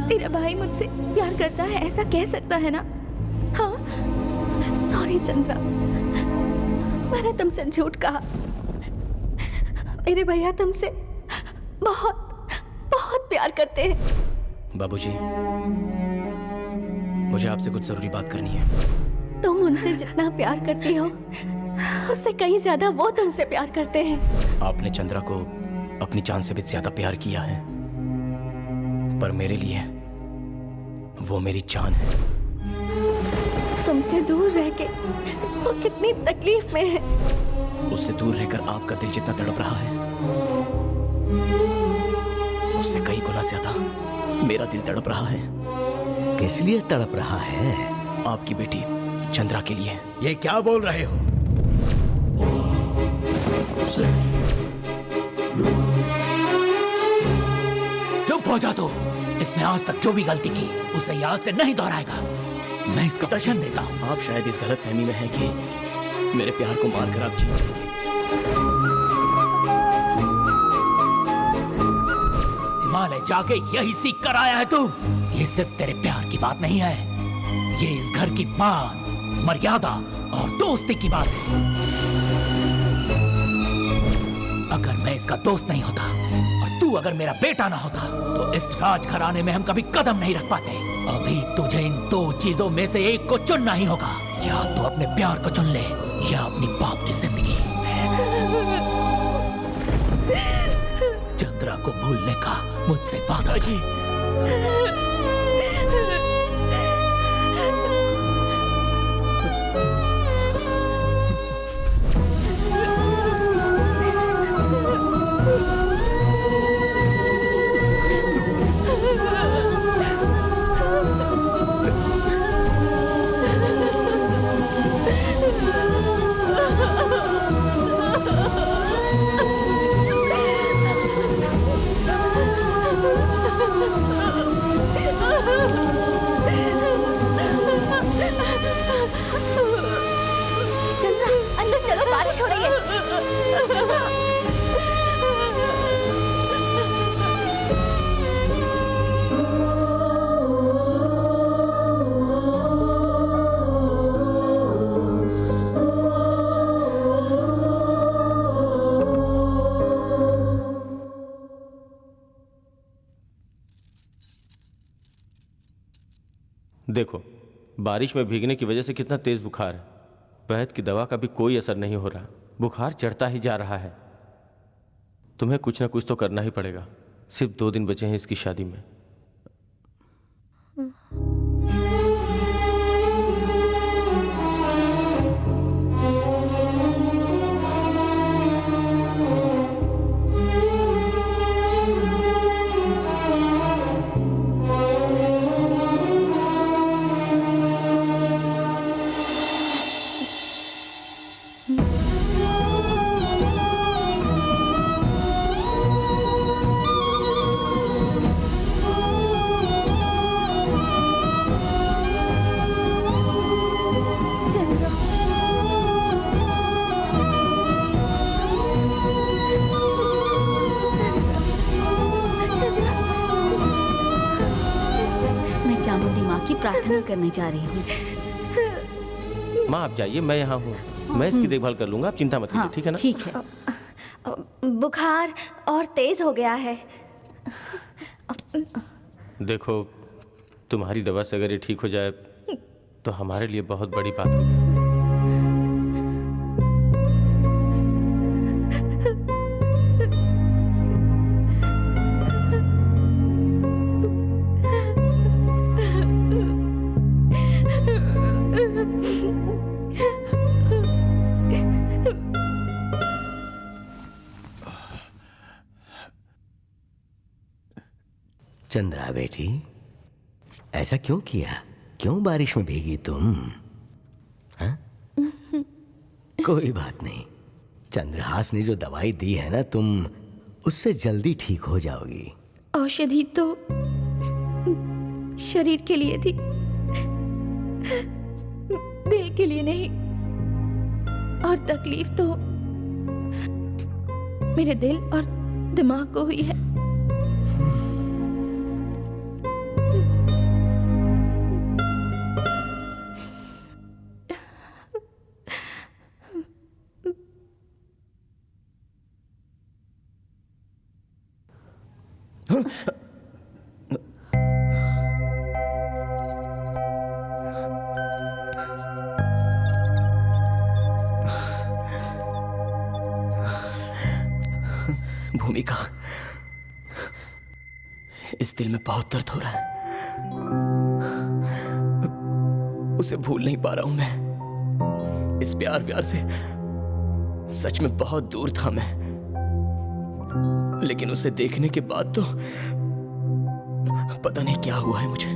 तेरा भाई मुझसे प्यार करता है, ऐसा कह सकता है ना? हाँ। सॉरी चंद्रा, मैंने तुमसे झूठ कहा। मेरे भैया तुमसे बहुत बहुत प्यार करते हैं। बाबूजी, मुझे आपसे कुछ जरूरी बात करनी है। तुम उनसे जितना प्यार करती हो, उससे कहीं ज्यादा वो तुमसे प्यार करते हैं। आपने चंद्रा को अपनी जान से भी ज्यादा प्यार किया है, पर मेरे लिए वो मेरी जान है। तुमसे दूर रह के वो कितनी तकलीफ में है। उससे दूर रहकर आपका दिल जितना तड़प रहा है, उससे कई गुना ज्यादा मेरा दिल तड़प रहा है। किस लिए तड़प रहा है? आपकी बेटी चंद्रा के लिए। ये क्या बोल रहे हो? चुप हो जा तू। इसने आज तक जो भी गलती की उसे याद से नहीं दोहराएगा। मैं इसका वचन देता हूँ। आप शायद इस गलत फहमी में हैं कि मेरे प्यार को मारकर आप जीत जाएंगे। हिमालय जाके यही सीख कर आया है तू। ये सिर्फ तेरे प्यार की बात नहीं है, ये इस घर की मान, मर्यादा और दोस्ती की बात है। अगर मैं इसका दोस्त नहीं होता और तू अगर मेरा बेटा ना होता तो इस राजघराने में हम कभी कदम नहीं रख पाते। अभी तुझे इन दो चीजों में से एक को चुनना ही होगा। या तो अपने प्यार को चुन ले या अपनी बाप की जिंदगी। चंद्रा को भूलने का मुझसे वादा जी। चंद्रा अंदर चलो, बारिश हो रही है। देखो, बारिश में भीगने की वजह से कितना तेज बुखार है। वैद्य की दवा का भी कोई असर नहीं हो रहा, बुखार चढ़ता ही जा रहा है। तुम्हें कुछ ना कुछ तो करना ही पड़ेगा। सिर्फ 2 दिन बचे हैं इसकी शादी में। प्रार्थना करने जा रही हूँ। माँ आप जाइए, मैं यहाँ हूँ। मैं इसकी देखभाल कर लूंगा, आप चिंता मत कीजिए। ठीक है ना? ठीक है। बुखार और तेज हो गया है। देखो, तुम्हारी दवा से अगर ये ठीक हो जाए तो हमारे लिए बहुत बड़ी बात होगी। चंद्रा बेटी, ऐसा क्यों किया? क्यों बारिश में भीगी तुम? हाँ? कोई बात नहीं, चंद्रहास ने जो दवाई दी है ना, तुम उससे जल्दी ठीक हो जाओगी। औषधि तो शरीर के लिए थी, दिल के लिए नहीं। और तकलीफ तो मेरे दिल और दिमाग को हुई है। भूमिका, इस दिल में बहुत दर्द हो रहा है। उसे भूल नहीं पा रहा हूं मैं। इस प्यार से सच में बहुत दूर था मैं, लेकिन उसे देखने के बाद तो पता नहीं क्या हुआ है मुझे।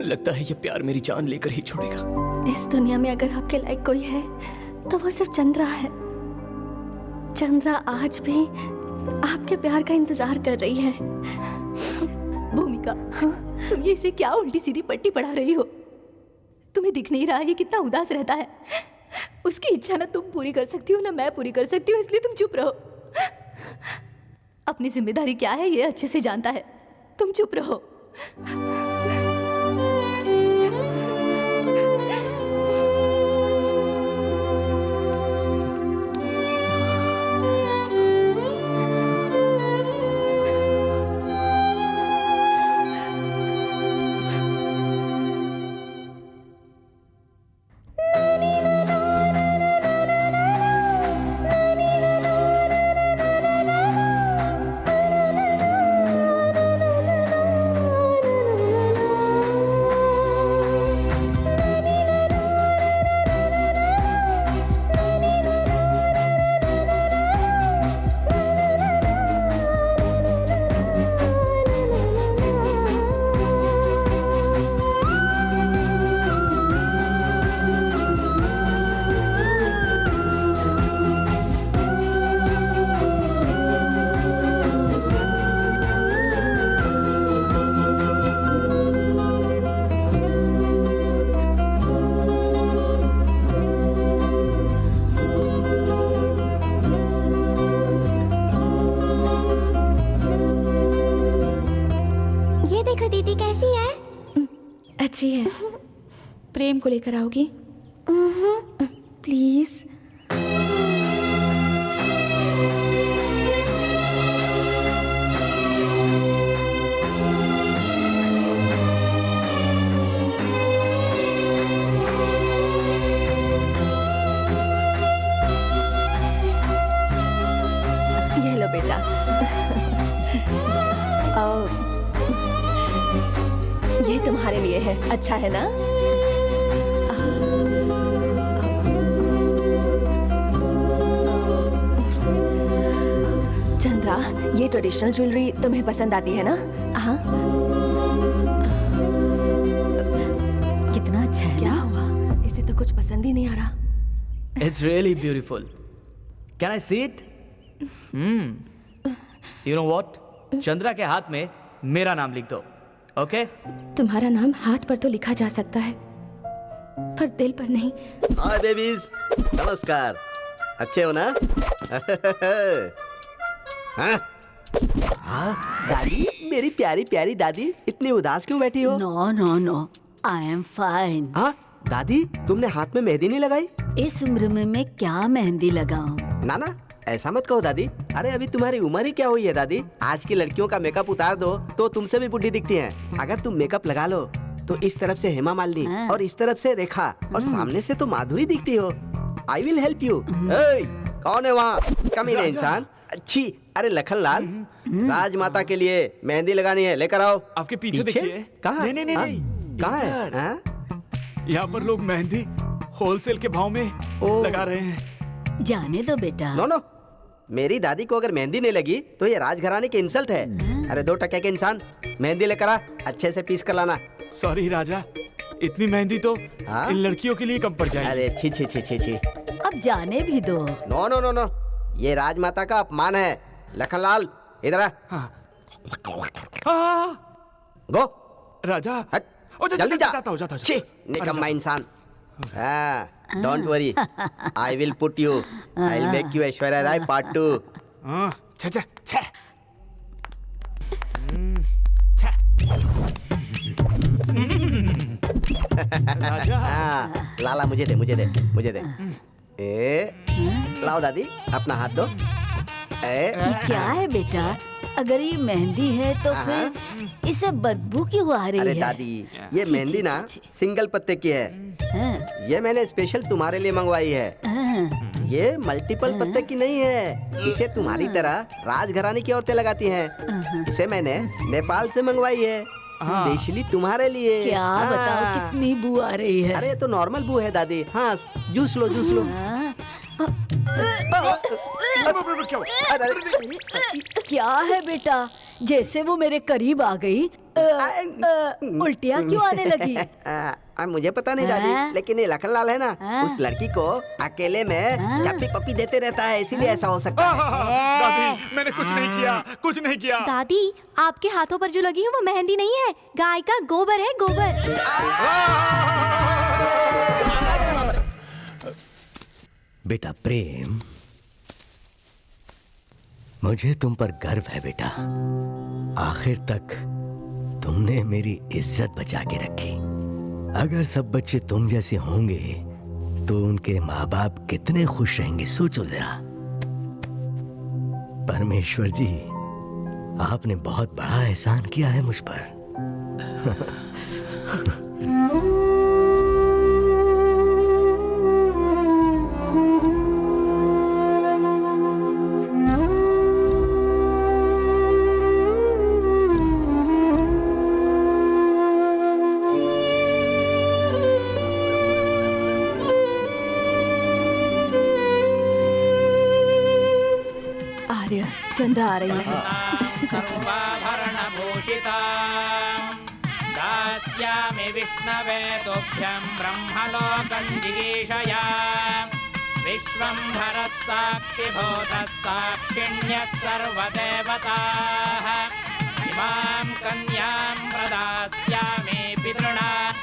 लगता है ये प्यार मेरी जान लेकर ही छोड़ेगा। इस दुनिया में अगर आपके लायक कोई है तो वो सिर्फ चंद्रा है। चंद्रा आज भी आपके प्यार का इंतजार कर रही है। भूमिका, तुम ये इसे क्या उल्टी सीधी पट्टी पढ़ा रही हो? तुम्हें दिख नहीं रहा है कितना उदास रहता है? उसकी इच्छा ना तुम पूरी कर सकती हो ना मैं पूरी कर सकती हूँ, इसलिए तुम चुप रहो। अपनी जिम्मेदारी क्या है ये अच्छे से जानता है, तुम चुप रहो। अच्छी है। प्रेम को लेकर आओगी प्लीज? ये लो बेटा। ये तुम्हारे लिए है, अच्छा है ना? चंद्रा, ये ट्रेडिशनल ज्वेलरी तुम्हें पसंद आती है ना? हाँ। कितना अच्छा है। क्या हुआ? इसे तो कुछ पसंद ही नहीं आ रहा। It's really beautiful. Can I see it? You know what? Chandra के हाथ में मेरा नाम लिख दो, ओके? तुम्हारा नाम हाथ पर तो लिखा जा सकता है, पर दिल पर नहीं। हाय बेबीज, नमस्कार। अच्छे हो ना? हाँ? हाँ, दादी, मेरी प्यारी प्यारी दादी, इतनी उदास क्यों बैठी हो? No no no, I am fine. हाँ, दादी, तुमने हाथ में मेहंदी नहीं लगाई? इस उम्र में मैं क्या मेहंदी लगाऊं? ना ना, ऐसा मत कहो दादी। अरे अभी तुम्हारी उम्र ही क्या हुई है दादी? आज की लड़कियों का मेकअप उतार दो तो तुमसे भी बुढ़ी दिखती हैं। अगर तुम मेकअप लगा लो तो इस तरफ से हेमा मालिनी और इस तरफ से रेखा और सामने से तो माधुरी दिखती हो। I will help you. कौन है वहाँ? कमीने इंसान। अच्छी, अरे लखनलाल, राजमाता के लिए मेहंदी लगानी है, लेकर आओ। आपके पीछे देखिए। कहाँ? नहीं नहीं नहीं, कहाँ है? यहाँ पर लोग मेहंदी होलसेल के भाव में लगा रहे हैं। जाने दो बेटा। नो नो, मेरी दादी को अगर मेहंदी नहीं लगी तो ये राजघराने की इंसल्ट है। अरे 2 टके के इंसान, मेहंदी लेकर आ, अच्छे से पीस कर लाना। सॉरी राजा, इतनी मेहंदी तो इन लड़कियों के लिए कम पड़ जाएगी। अरे छी छी छी छी छी। अब जाने भी दो। नो नो नो नो, ये राजमाता का अपमान है। लखनलाल, इधर आ। गो राजा। जल्दी जा। छी, निकम्मा इंसान। Don't worry, I will put you, I will make you Aishwarya Rai part 2। लाला मुझे दे। लाओ दादी, अपना हाथ दो। ये क्या है बेटा? अगर ये मेहंदी है तो फिर इसे बदबू क्यों आ रही है? अरे दादी, ये मेहंदी ना सिंगल पत्ते की है। ये मैंने स्पेशल तुम्हारे लिए मंगवाई है। ये मल्टीपल पत्ते की नहीं है। इसे तुम्हारी तरह राजघराने की औरतें लगाती हैं। इसे मैंने नेपाल से मंगवाई है, स्पेशली तुम्हारे लिए। क्या बताओ, कितनी बू आ रही है? अरे तो नॉर्मल बू है दादी। हाँ, जूस लो। क्या है बेटा? जैसे वो मेरे करीब आ गई उल्टियाँ क्यों आने लगी? मुझे पता नहीं दादी, लेकिन ये लखनलाल है ना, उस लड़की को अकेले में चप्पी पप्पी देते रहता है, इसीलिए ऐसा हो सकता है। दादी मैंने कुछ नहीं किया, कुछ नहीं किया। दादी आपके हाथों पर जो लगी है वो मेहंदी नहीं है, गाय का गोबर है, गोबर। बेटा प्रेम, मुझे तुम पर गर्व है बेटा। आखिर तक तुमने मेरी इज्जत बचा के रखी। अगर सब बच्चे तुम जैसे होंगे तो उनके माँ बाप कितने खुश रहेंगे, सोचो जरा। परमेश्वर जी, आपने बहुत बड़ा एहसान किया है मुझ पर। आर्य, चंद्रा आ रही है। दास्यामि विष्णवे तुभ्यं ब्रह्मलोकं जिगीषया विश्वंभरः साक्षिभूतः साक्षिण्यः सर्वदेवताः इमां कन्यां प्रदास्यामि पितॄणाम्।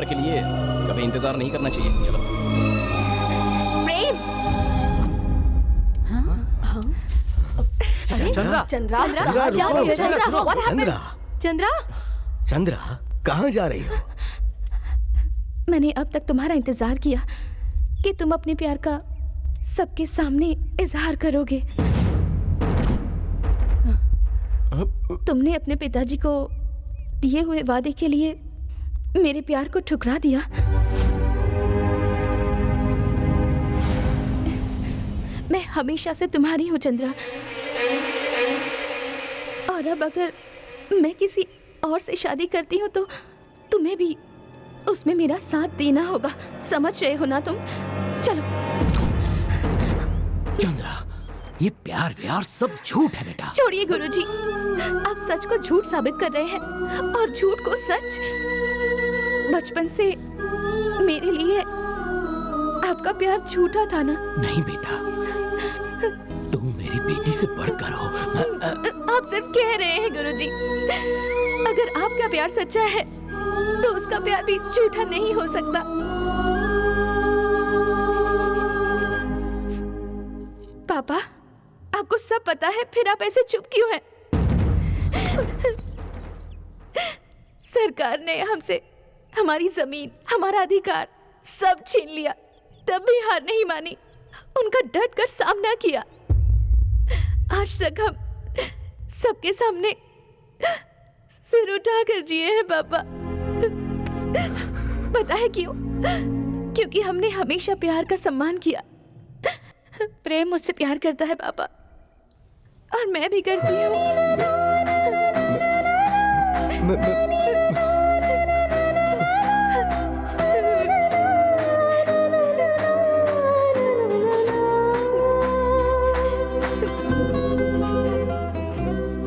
के लिए कभी इंतजार नहीं करना चाहिए। चलो। प्रेम। चंद्रा, चंद्रा, चंद्रा, क्या हुआ? Chandra, what happened? चंद्रा, चंद्रा, चंद्रा, कहाँ जा रही हो? मैंने अब तक तुम्हारा इंतजार किया कि तुम अपने प्यार का सबके सामने इजहार करोगे। तुमने अपने पिताजी को दिए हुए वादे के लिए मेरे प्यार को ठुकरा दिया। मैं हमेशा से तुम्हारी हूँ चंद्रा, और अब अगर मैं किसी और से शादी करती हूँ तो तुम्हें भी उसमें मेरा साथ देना होगा। समझ रहे हो ना तुम? चलो। चंद्रा, ये प्यार व्यार सब झूठ है बेटा। छोड़िए गुरुजी, आप सच को झूठ साबित कर रहे हैं और झूठ को सच। बचपन से मेरे लिए आपका प्यार झूठा था ना? नहीं बेटा, तुम मेरी बेटी से बढ़कर हो। आप सिर्फ कह रहे हैं गुरुजी। अगर आपका प्यार सच्चा है तो उसका प्यार भी झूठा नहीं हो सकता। पापा, आपको सब पता है, फिर आप ऐसे चुप क्यों हैं? सरकार ने हमसे हमारी जमीन, हमारा अधिकार सब छीन लिया, तब भी हार नहीं मानी, उनका डट कर सामना किया। आज तक हम सबके सामने सिर उठा कर जिए हैं पापा। पता है क्यों? क्योंकि हमने हमेशा प्यार का सम्मान किया। प्रेम मुझसे प्यार करता है पापा, और मैं भी करती हूँ।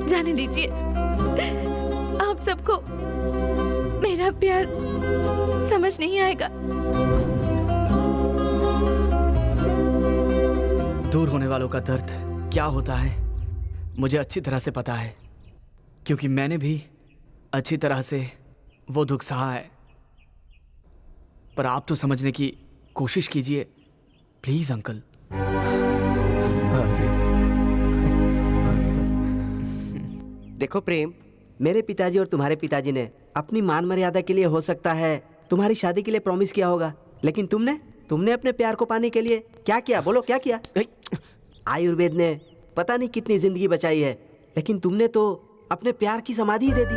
जाने दीजिए, आप सबको मेरा प्यार समझ नहीं आएगा। दूर होने वालों का दर्द क्या होता है मुझे अच्छी तरह से पता है, क्योंकि मैंने भी अच्छी तरह से वो दुख सहा है। पर आप तो समझने की कोशिश कीजिए प्लीज अंकल। देखो प्रेम, मेरे पिताजी और तुम्हारे पिताजी ने अपनी मान मर्यादा के लिए हो सकता है तुम्हारी शादी के लिए प्रॉमिस किया होगा, लेकिन तुमने अपने प्यार को पाने के लिए क्या किया? बोलो क्या किया? आयुर्वेद ने पता नहीं कितनी जिंदगी बचाई है, लेकिन तुमने तो अपने प्यार की समाधि ही दे दी।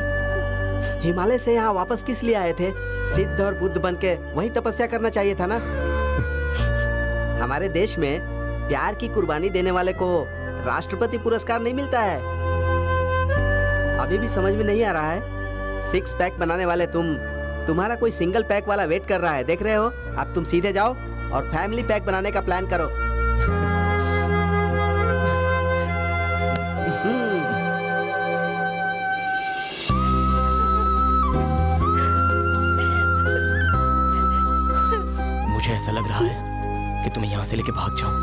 हिमालय से यहाँ वापस किस लिए आए थे? सिद्ध और बुद्ध बनके वहीं तपस्या करना चाहिए था ना। हमारे देश में प्यार की कुर्बानी देने वाले को राष्ट्रपति पुरस्कार नहीं मिलता है। अभी भी समझ में नहीं आ रहा है? 6 पैक बनाने वाले तुम्हारा कोई सिंगल पैक वाला वेट कर रहा है, देख रहे हो? अब तुम सीधे जाओ और फैमिली पैक बनाने का प्लान करो। मुझे ऐसा लग रहा है कि तुम्हें यहाँ से लेके भाग जाऊं।